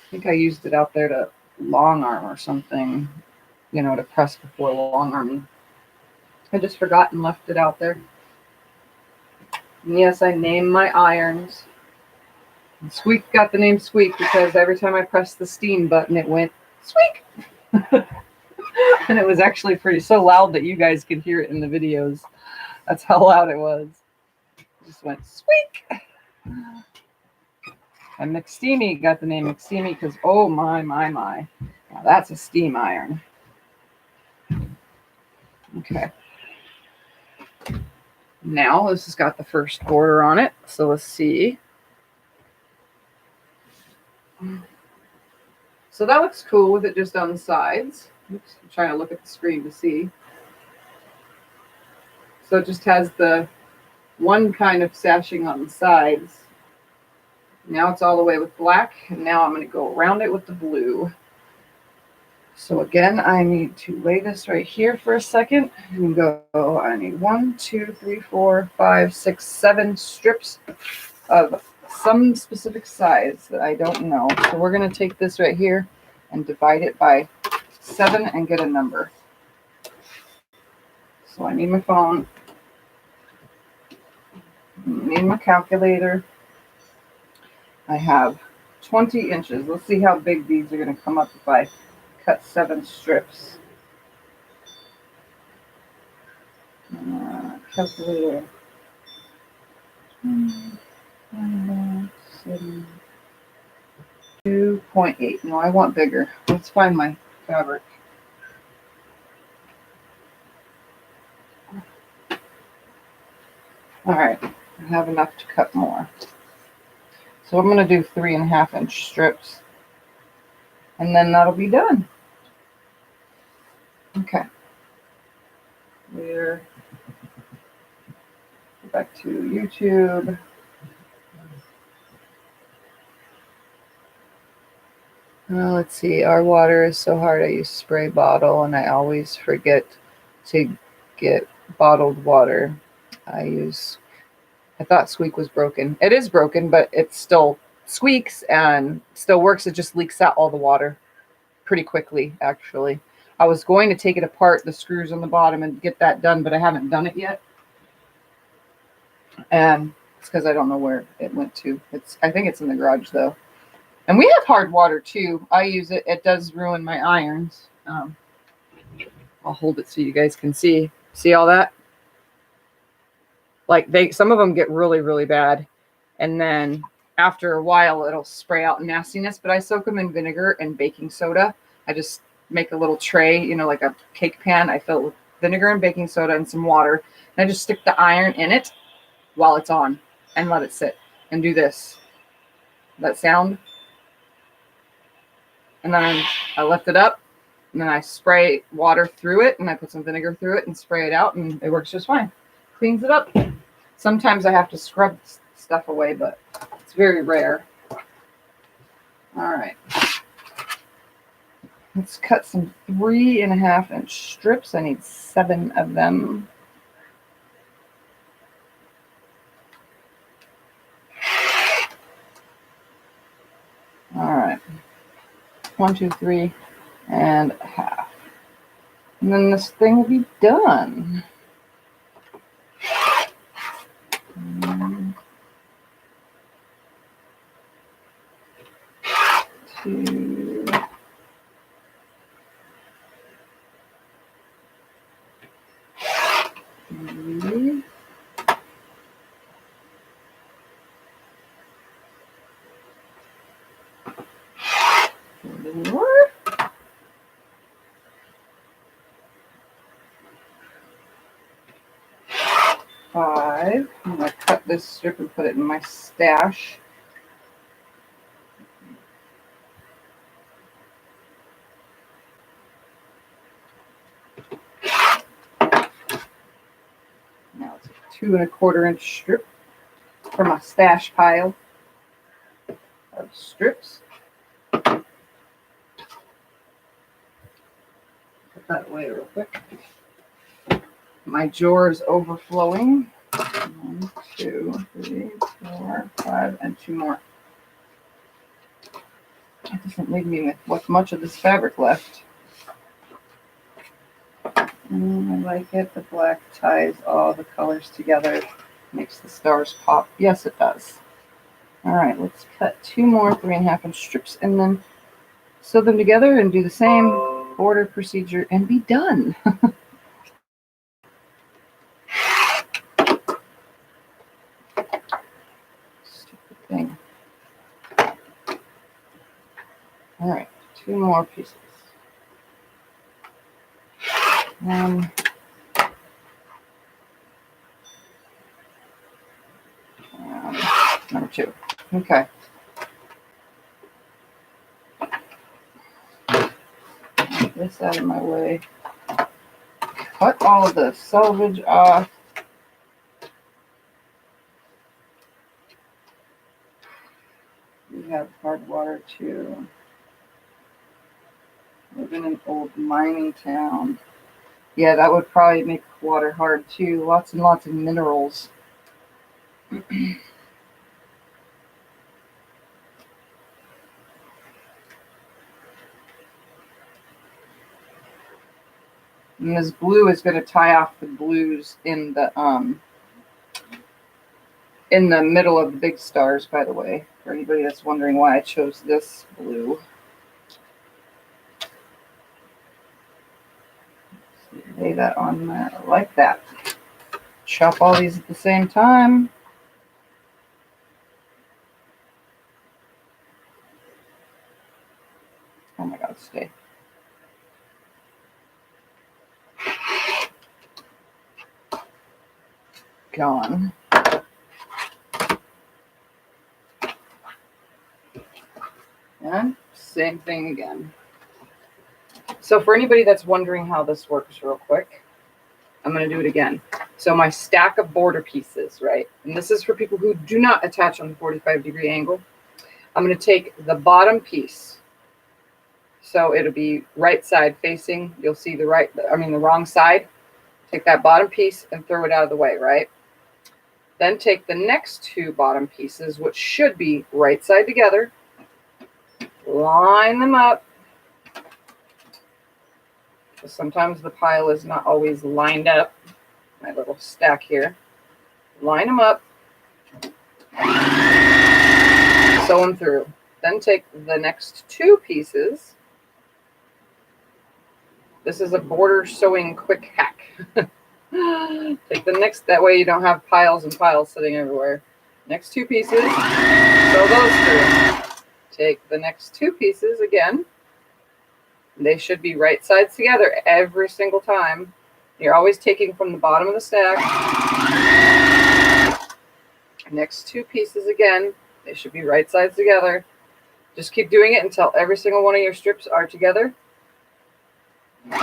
Speaker 1: think I used it out there to long arm or something, to press before long arming. I just forgot and left it out there. And yes, I named my irons. And Squeak got the name Squeak because every time I pressed the steam button, it went Squeak. And it was actually so loud that you guys could hear it in the videos. That's how loud it was. It just went squeak. And McSteamy got the name McSteamy because, oh my. Now that's a steam iron. Okay. Now this has got the first border on it. So let's see. So that looks cool with it just on the sides. Oops, I'm trying to look at the screen to see. So it just has the one kind of sashing on the sides. Now it's all the way with black, and now I'm going to go around it with the blue. So again, I need to lay this right here for a second and go, I need 1, 2, 3, 4, 5, 6, 7 strips of some specific size that I don't know. So we're going to take this right here and divide it by 7 and get a number. So I need my phone. I need my calculator. I have 20 inches. Let's see how big these are going to come up if I cut 7 strips. Calculator. 2.8. No, I want bigger. Let's find my fabric. All right, I have enough to cut more. So I'm going to do 3.5-inch strips, and then that'll be done. Okay. We're back to YouTube. Let's see. Our water is so hard. I use spray bottle, and I always forget to get bottled water. I thought Squeak was broken. It is broken, but it still squeaks and still works. It just leaks out all the water pretty quickly, actually. I was going to take it apart, the screws on the bottom, and get that done, but I haven't done it yet. And it's because I don't know where it went to. I think it's in the garage, though. And we have hard water, too. I use it. It does ruin my irons. I'll hold it so you guys can see. See all that? Like, some of them get really, really bad. And then after a while, it'll spray out nastiness. But I soak them in vinegar and baking soda. I just make a little tray, you know, like a cake pan. I fill it with vinegar and baking soda and some water. And I just stick the iron in it while it's on and let it sit and do this. That sound. And then I lift it up, and then I spray water through it, and I put some vinegar through it and spray it out, and it works just fine. Cleans it up. Sometimes I have to scrub stuff away, but it's very rare. All right. Let's cut some 3.5-inch strips. I need 7 of them. All right. 1, 2, 3 and a half. And then this thing will be done. 2. 3. 4. 5. I'm going to cut this strip and put it in my stash. Now it's a 2.25-inch strip for my stash pile of strips. Put that away real quick. My drawer is overflowing. 1, 2, 3, 4, 5, and 2 more. It doesn't leave me with much of this fabric left. I like it. The black ties all the colors together. Makes the stars pop. Yes, it does. All right, let's cut 2 more 3.5-inch strips and then sew them together and do the same border procedure and be done. Stupid thing. All right, 2 more pieces. Number 2. Okay. Get this out of my way. Cut all of the selvage off. We have hard water too. Live in an old mining town. Yeah, that would probably make water hard too. Lots and lots of minerals. And this blue is going to tie off the blues in the middle of the big stars, by the way, for anybody that's wondering why I chose this blue. Lay that on there like that. Chop all these at the same time. Oh my God, stay. Gone. same thing again. So for anybody that's wondering how this works real quick, I'm going to do it again. So my stack of border pieces, right? And this is for people who do not attach on the 45-degree angle. I'm going to take the bottom piece. So it'll be right side facing. You'll see the wrong side. Take that bottom piece and throw it out of the way, right? Then take the next two bottom pieces, which should be right side together. Line them up. Sometimes the pile is not always lined up. My little stack here. Line them up. Sew them through. Then take the next two pieces. This is a border sewing quick hack. Take the next, that way you don't have piles and piles sitting everywhere. Next two pieces, sew those through. Take the next two pieces again. They should be right sides together every single time. You're always taking from the bottom of the stack. Next two pieces again. They should be right sides together. Just keep doing it until every single one of your strips are together. Do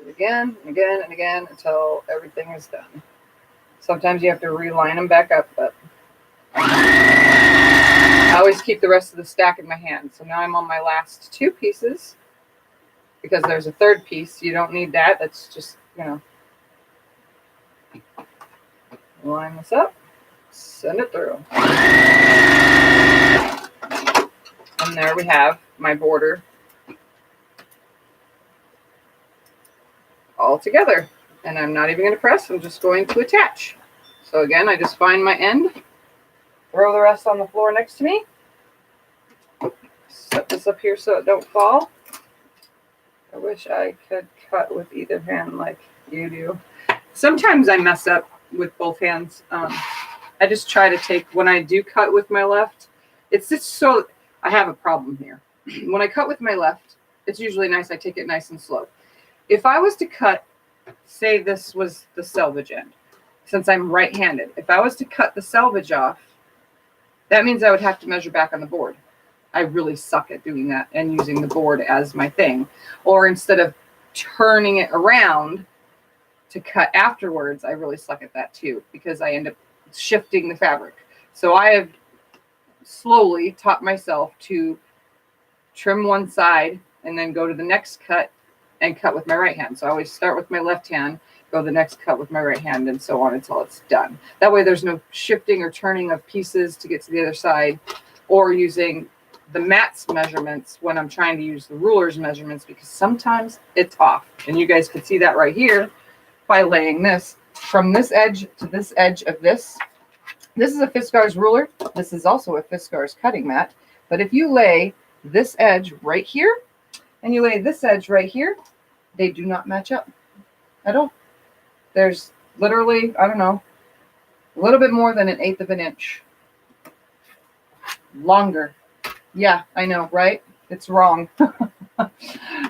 Speaker 1: it again and again and again until everything is done. Sometimes you have to reline them back up, but I always keep the rest of the stack in my hand. So now I'm on my last two pieces because there's a third piece. You don't need that. That's just, line this up, send it through. And there we have my border all together. And I'm not even going to press. I'm just going to attach. So again, I just find my end, throw the rest on the floor next to me, set this up here so it don't fall. I wish I could cut with either hand like you do. Sometimes I mess up with both hands. I just try to take, when I do cut with my left, it's just so, I have a problem here. When I cut with my left, it's usually nice. I take it nice and slow. If I was to cut, say this was the selvage end, since I'm right-handed, if I was to cut the selvage off, that means I would have to measure back on the board. I really suck at doing that and using the board as my thing. Or instead of turning it around to cut afterwards, I really suck at that too, because I end up shifting the fabric. So I have slowly taught myself to trim one side and then go to the next cut and cut with my right hand. So I always start with my left hand, go the next cut with my right hand, and so on until it's done. That way there's no shifting or turning of pieces to get to the other side, or using the mat's measurements when I'm trying to use the ruler's measurements, because sometimes it's off. And you guys could see that right here by laying this from this edge to this edge of this. This is a Fiskars ruler. This is also a Fiskars cutting mat. But if you lay this edge right here and you lay this edge right here, they do not match up at all. There's literally, I don't know, a little bit more than 1/8 of an inch longer. Yeah, I know, right? It's wrong.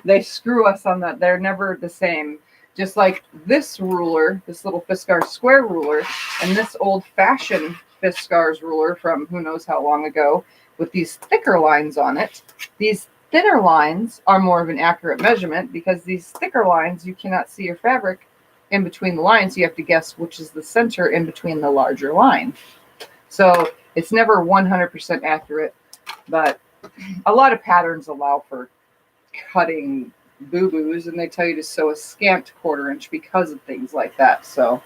Speaker 1: They screw us on that. They're never the same. Just like this ruler, this little Fiskars square ruler, and this old-fashioned Fiskars ruler from who knows how long ago with these thicker lines on it. These thinner lines are more of an accurate measurement because these thicker lines, you cannot see your fabric in between the lines. You have to guess which is the center in between the larger line. So it's never 100% accurate, but a lot of patterns allow for cutting boo-boos, and they tell you to sew a scant 1/4 inch because of things like that. So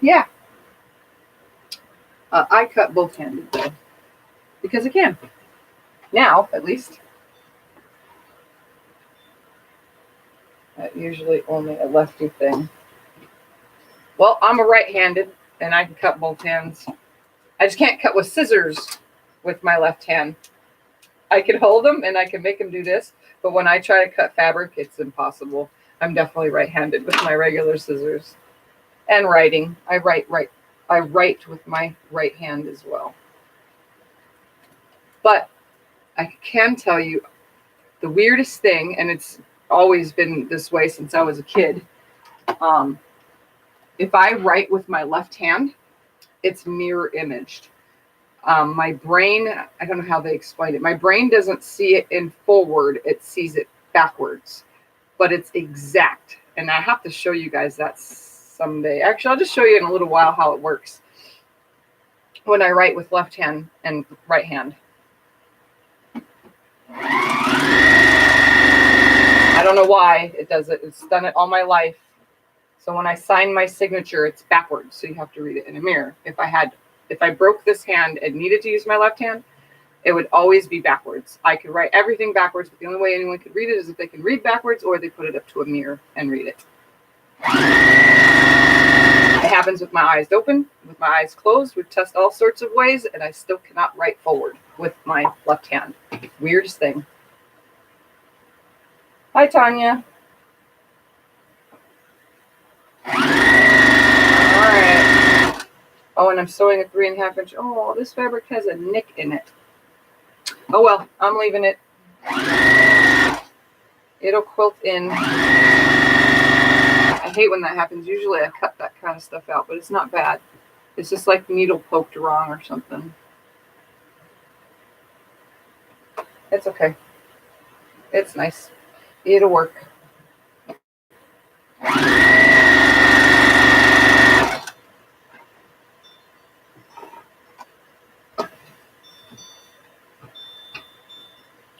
Speaker 1: yeah, I cut both-handed though because I can now, at least. Usually only a lefty thing. Well, I'm a right-handed and I can cut both hands. I just can't cut with scissors with my left hand. I can hold them and I can make them do this, but when I try to cut fabric, it's impossible. I'm definitely right-handed with my regular scissors. And writing, I write with my right hand as well. But I can tell you the weirdest thing, and it's always been this way since I was a kid. If I write with my left hand, it's mirror imaged. My brain, I don't know how they explain it. My brain doesn't see it in forward, it sees it backwards, but it's exact. And I have to show you guys that someday. Actually, I'll just show you in a little while how it works when I write with left hand and right hand. I don't know why it does it. It's done it all my life. So when I sign my signature, it's backwards. So you have to read it in a mirror. If I broke this hand and needed to use my left hand, it would always be backwards. I could write everything backwards, but the only way anyone could read it is if they can read backwards or they put it up to a mirror and read it. It happens with my eyes open, with my eyes closed. We've tested all sorts of ways, and I still cannot write forward with my left hand. Weirdest thing. Hi, Tanya. All right. Oh, and I'm sewing a 3.5 inch. Oh, this fabric has a nick in it. Oh, well, I'm leaving it. It'll quilt in. I hate when that happens. Usually I cut that kind of stuff out, but it's not bad. It's just like the needle poked wrong or something. It's okay. It's nice. It'll work.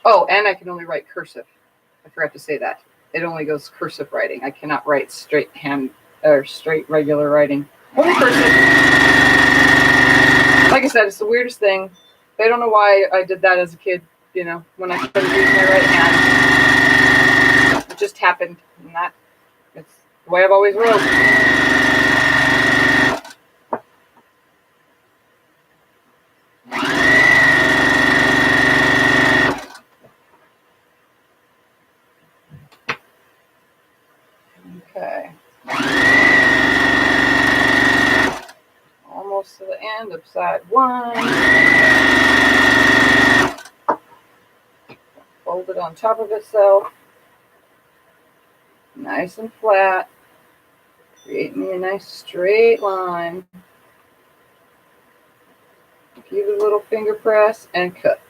Speaker 1: Oh, and I can only write cursive. I forgot to say that. It only goes cursive writing. I cannot write straight hand or straight regular writing. Only cursive. Like I said, it's the weirdest thing. I don't know why I did that as a kid, you know, when I couldn't use my right hand. It just happened. And it's the way I've always wrote. Okay. Almost to the end of side one. Fold it on top of itself. Nice and flat. Create me a nice straight line. Give it a little finger press and cut.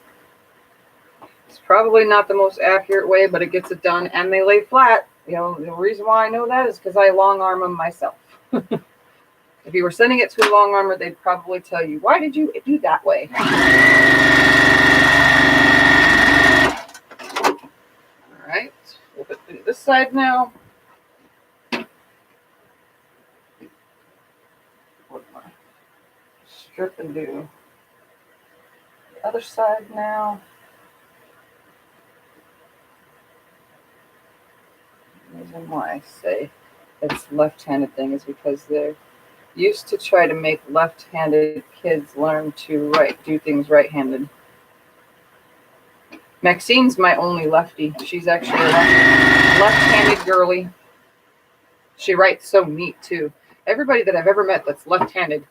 Speaker 1: It's probably not the most accurate way, but it gets it done and they lay flat. You know, the reason why I know that is because I long arm them myself. If you were sending it to a long armor, they'd probably tell you, why did you do that way? All right, we'll put this side now. What am I? Strip and do the other side now. The reason why I say it's left-handed thing is because they're used to try to make left-handed kids learn to do things right-handed. Maxine's my only lefty. She's actually a left-handed girly. She writes so neat too. Everybody that I've ever met that's left-handed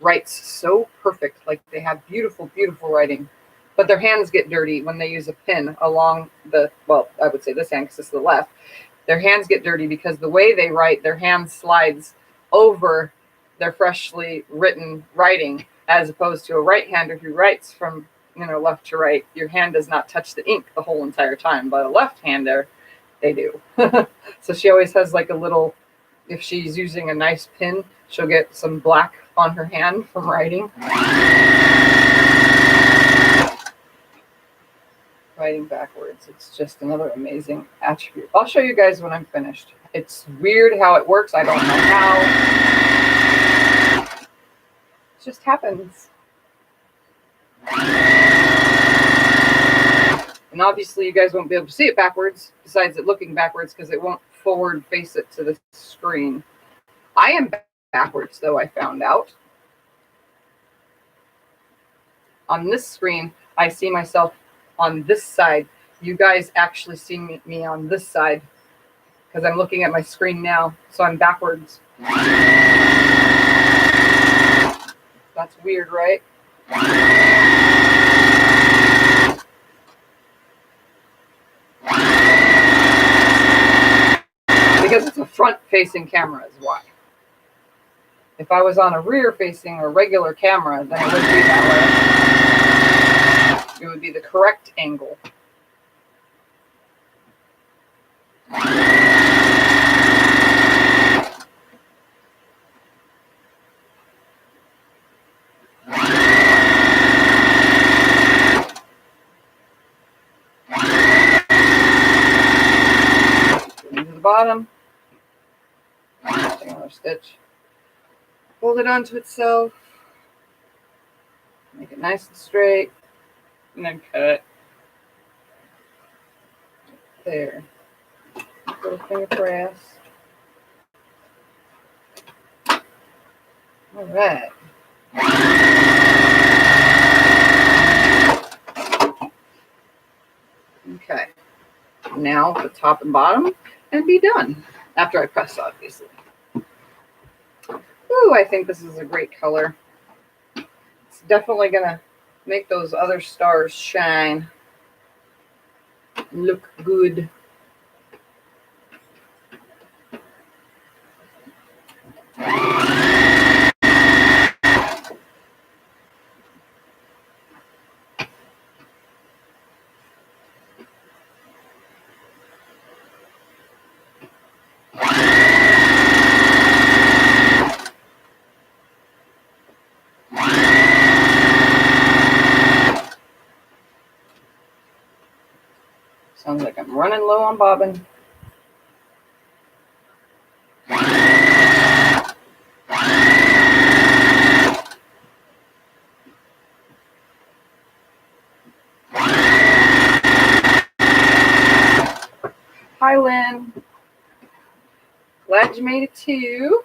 Speaker 1: writes so perfect. Like they have beautiful, beautiful writing. But their hands get dirty when they use a pen along the, well, I would say this hand because it's the left. Their hands get dirty because the way they write, their hand slides over their freshly written writing, as opposed to a right-hander who writes from, you know, left to right. Your hand does not touch the ink the whole entire time, but a left-hander, they do. So she always has like a little, if she's using a nice pen, she'll get some black on her hand from writing. Writing backwards. It's just another amazing attribute. I'll show you guys when I'm finished. It's weird how it works. I don't know how. It just happens. And obviously you guys won't be able to see it backwards, besides it looking backwards, because it won't forward face it to the screen. I am backwards, though, I found out. On this screen, I see myself on this side. You guys actually see me on this side, because I'm looking at my screen now, so I'm backwards. That's weird, right? Because it's a front-facing camera is why. If I was on a rear facing or regular camera, then it would be that way. It would be the correct angle. Into the bottom. Take another stitch. Fold it onto itself. Make it nice and straight. And then cut it. There. Little finger press. All right. Okay. Now the top and bottom and be done. After I press, obviously. Ooh, I think this is a great color. It's definitely gonna make those other stars shine. Look good. Sounds like I'm running low on bobbin. Hi, Lynn. Glad you made it too.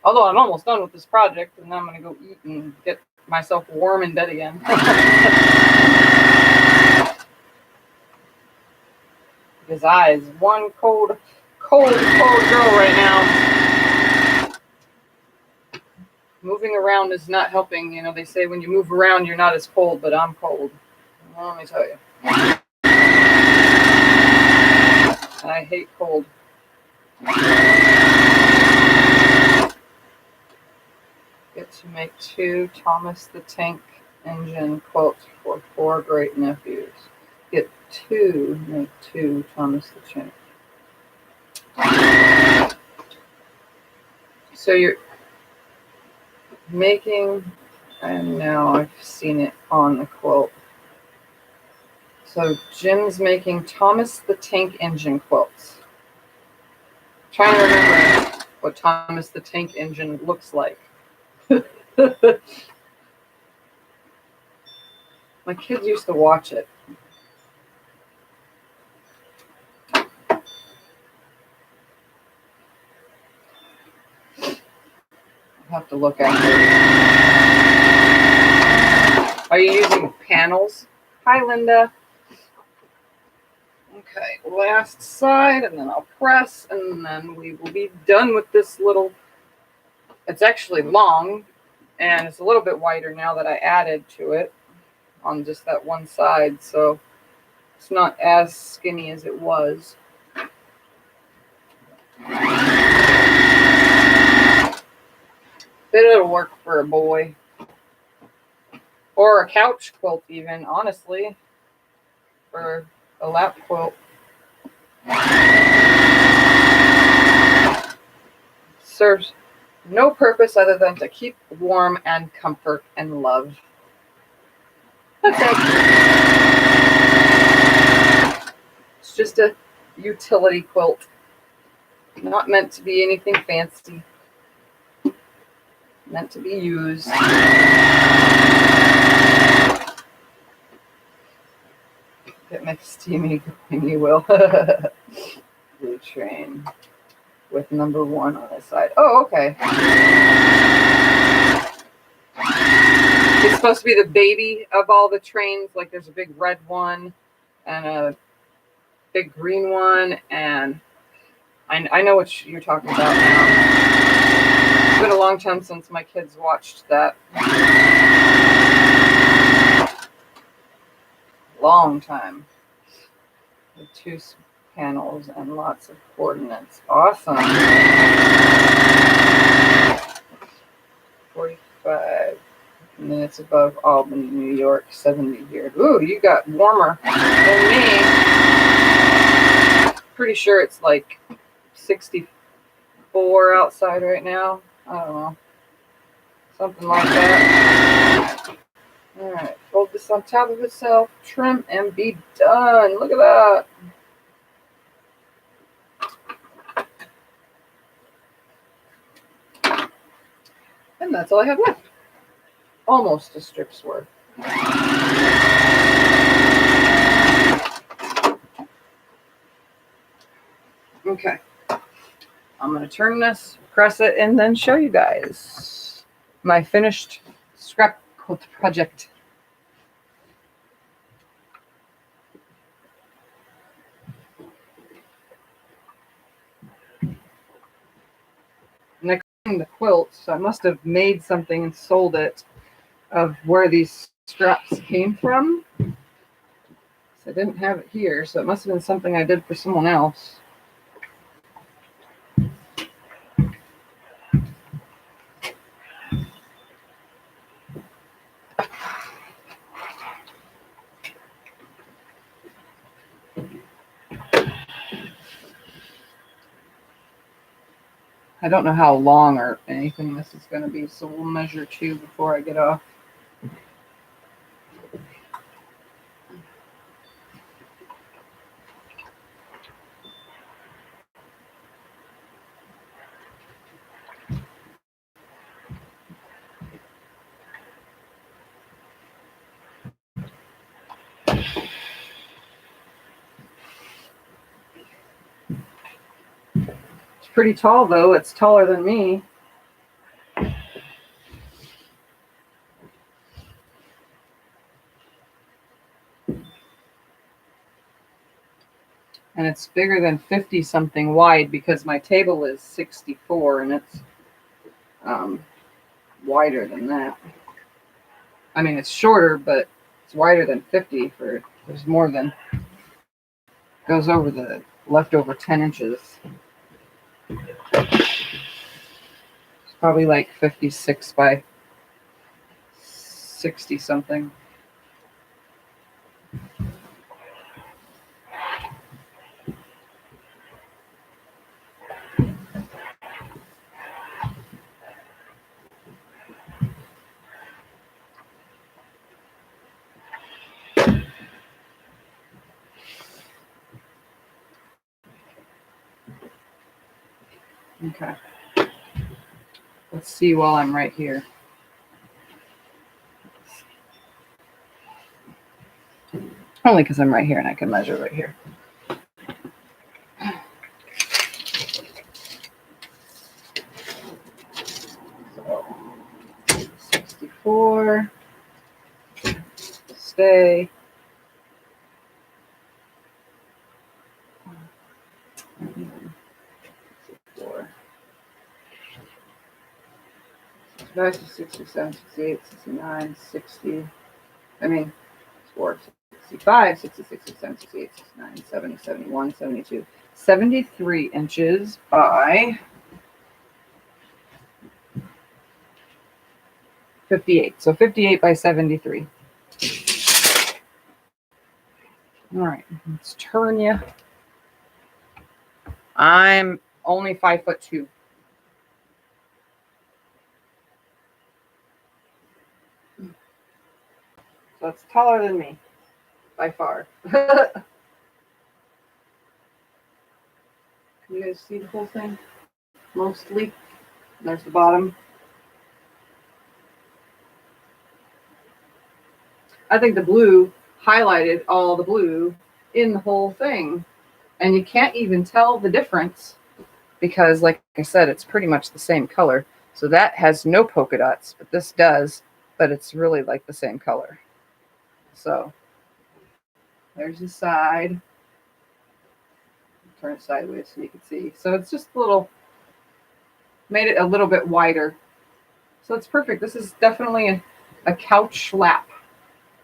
Speaker 1: Although I'm almost done with this project, and then I'm going to go eat and get myself warm in bed again. Because I is one cold girl right now. Moving around is not helping. You know, they say when you move around, you're not as cold, but I'm cold. Well, let me tell you. And I hate cold. Get to make 2 Thomas the Tank Engine quilts for 4 great nephews. Get to make 2 Thomas the Tank. So you're making, and now I've seen it on the quilt. So Jim's making Thomas the Tank Engine quilts. Trying to remember what Thomas the Tank Engine looks like. My kids used to watch it. I'll have to look at it. Are you using panels? Hi, Linda. Okay, last side, and then I'll press, and then we will be done with this little. It's actually long, and it's a little bit wider now that I added to it on just that one side, so it's not as skinny as it was. But it'll work for a boy. Or a couch quilt even, honestly. For a lap quilt. Serves no purpose other than to keep warm and comfort and love. That's it. It's just a utility quilt. Not meant to be anything fancy. Meant to be used. Get my steamy going, you will. Blue train with number 1 on the side. Oh, okay. It's supposed to be the baby of all the trains. Like there's a big red one and a big green one, and I know what you're talking about now. It's been a long time since my kids watched that. Long time. With 2 panels and lots of coordinates. Awesome. And then it's above Albany, New York, 70 here. Ooh, you got warmer than me. Pretty sure it's like 64 outside right now. I don't know. Something like that. Alright, fold this on top of itself, trim, and be done. Look at that. And that's all I have left. Almost a strip's worth. Okay. I'm going to turn this, press it, and then show you guys my finished scrap quilt project. Next thing, the quilt. So I must have made something and sold it of where these scraps came from. So I didn't have it here, so it must have been something I did for someone else. I don't know how long or anything this is going to be, so we'll measure 2 before I get off. It's pretty tall, though. It's taller than me. And it's bigger than 50 something wide because my table is 64 and it's wider than that. I mean, it's shorter, but it's wider than 50 for, there's more than, goes over the leftover 10 inches. It's probably like 56 by 60 something. Okay. Let's see while I'm right here. Only because I'm right here and I can measure right here. So, 64. Stay. Nice, 67, 68, 69, 60. I mean, 4, 65, 66, 67, 68, 69, 70, 71, 72. 73 inches by 58. So 58 by 73. All right, let's turn you. I'm only 5'2". So it's taller than me, by far. Can you guys see the whole thing? Mostly. There's the bottom. I think the blue highlighted all the blue in the whole thing. And you can't even tell the difference because, like I said, it's pretty much the same color. So that has no polka dots, but this does, but it's really like the same color. So there's the side. Turn it sideways so you can see. So it's just a little, made it a little bit wider. So it's perfect. This is definitely a couch lap.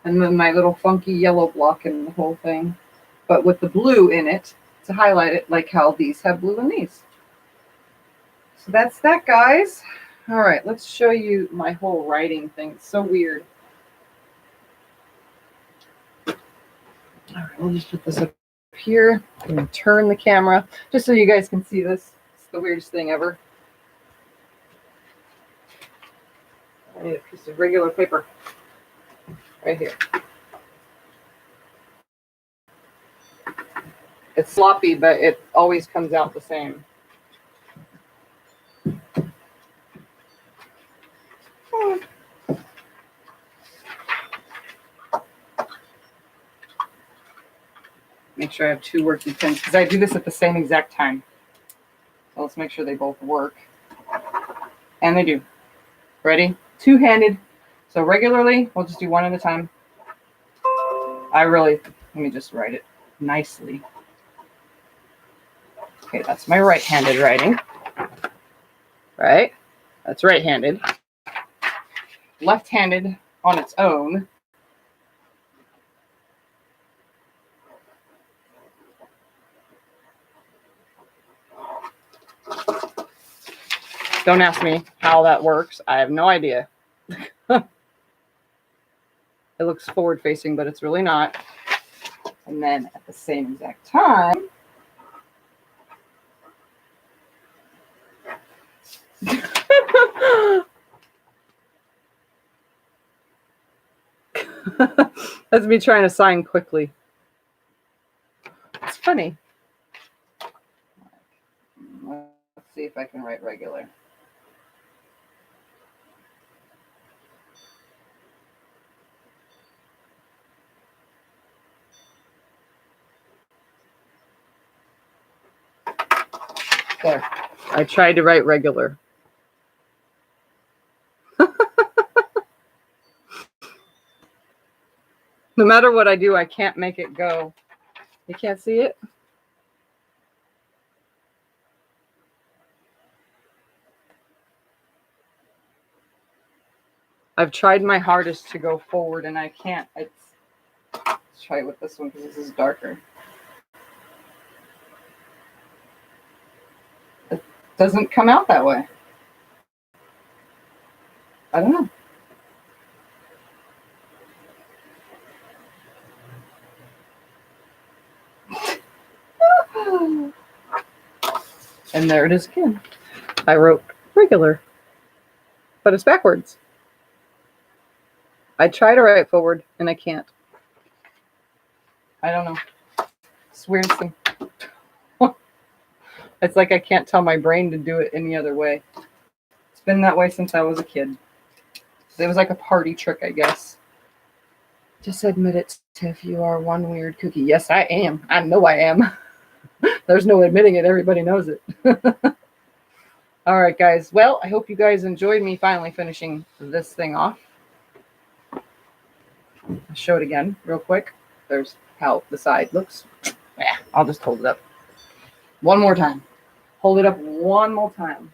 Speaker 1: And then my little funky yellow block in the whole thing. But with the blue in it to highlight it, like how these have blue in these. So that's that, guys. All right, let's show you my whole writing thing. It's so weird. All right, we'll just put this up here and turn the camera just so you guys can see this. It's the weirdest thing ever. I need a piece of regular paper right here. It's sloppy, but it always comes out the same. Make sure I have two working pens because I do this at the same exact time. So let's make sure they both work. And they do. Ready? Two-handed. So regularly, we'll just do one at a time. Let me just write it nicely. Okay, that's my right-handed writing. Right? That's right-handed. Left-handed on its own. Don't ask me how that works. I have no idea. It looks forward-facing, but it's really not. And then at the same exact time, that's me trying to sign quickly. It's funny. Let's see if I can write regular. There. I tried to write regular. No matter what I do, I can't make it go. You can't see it? I've tried my hardest to go forward and I can't. Let's try it with this one because this is darker. It doesn't come out that way. I don't know. And there it is again. I wrote regular, but it's backwards. I try to write forward and I can't. I don't know. It's the weirdest thing. It's like I can't tell my brain to do it any other way. It's been that way since I was a kid. It was like a party trick, I guess. Just admit it, Tiff. You are one weird cookie. Yes, I am. I know I am. There's no admitting it. Everybody knows it. All right, guys. Well, I hope you guys enjoyed me finally finishing this thing off. I'll show it again real quick. There's how the side looks. Yeah, I'll just hold it up one more time. Hold it up one more time.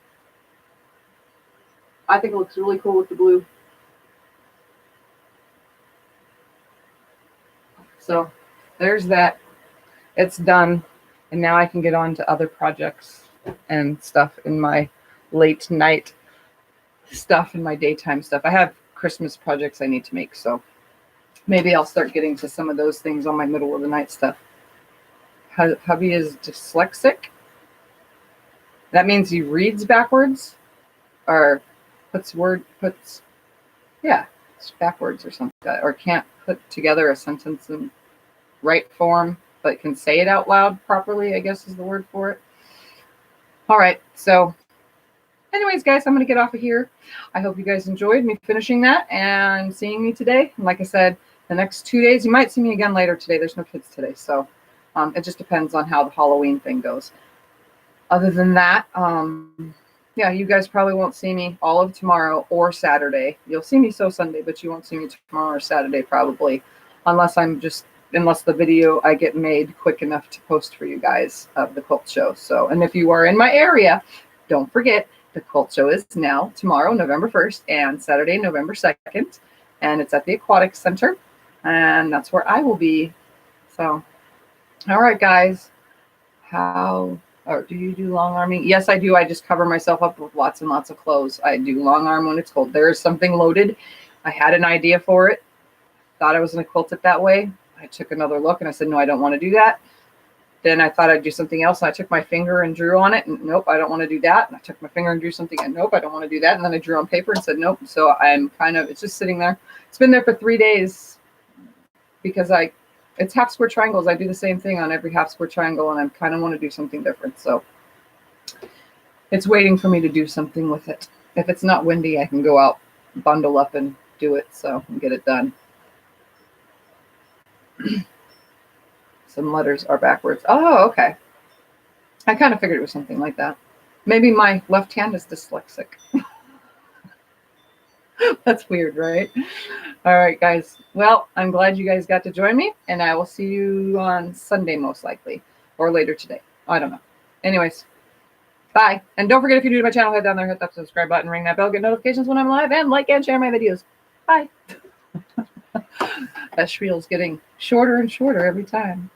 Speaker 1: I think it looks really cool with the blue. So there's that. It's done. And now I can get on to other projects and stuff in my late night stuff and my daytime stuff. I have Christmas projects I need to make, so maybe I'll start getting to some of those things on my middle of the night stuff. Hubby is dyslexic. That means he reads backwards or it's backwards or something like that, or can't put together a sentence in right form, but can say it out loud properly, I guess is the word for it. All right. So anyways, guys, I'm going to get off of here. I hope you guys enjoyed me finishing that and seeing me today. And like I said, the next 2 days, you might see me again later today. There's no kids today. So it just depends on how the Halloween thing goes. Other than that, yeah, you guys probably won't see me all of tomorrow or Saturday. You'll see me Sunday, but you won't see me tomorrow or Saturday probably, unless the video I get made quick enough to post for you guys of the quilt show. So, and if you are in my area, don't forget the quilt show is now tomorrow, November 1st and Saturday, November 2nd. And it's at the Aquatic Center. And that's where I will be. So, all right, guys. How Or do you do long arming? Yes, I do. I just cover myself up with lots and lots of clothes. I do long arm when it's cold. There is something loaded. I had an idea for it. Thought I was going to quilt it that way. I took another look and I said, no, I don't want to do that. Then I thought I'd do something else. And I took my finger and drew on it. And nope, I don't want to do that. And I took my finger and drew something. And nope, I don't want to do that. And then I drew on paper and said, nope. So I'm kind of, it's just sitting there. It's been there for 3 days because it's half square triangles. I do the same thing on every half square triangle. And I kind of want to do something different. So it's waiting for me to do something with it. If it's not windy, I can go out, bundle up and do it. So and get it done. Some letters are backwards. Oh, okay. I kind of figured it was something like that. Maybe my left hand is dyslexic. That's weird, right? All right, guys. Well, I'm glad you guys got to join me, and I will see you on Sunday most likely, or later today. I don't know. Anyways, bye. And don't forget, if you're new to my channel, head down there, hit that subscribe button, ring that bell, get notifications when I'm live, and like and share my videos. Bye. That spiel's getting shorter and shorter every time.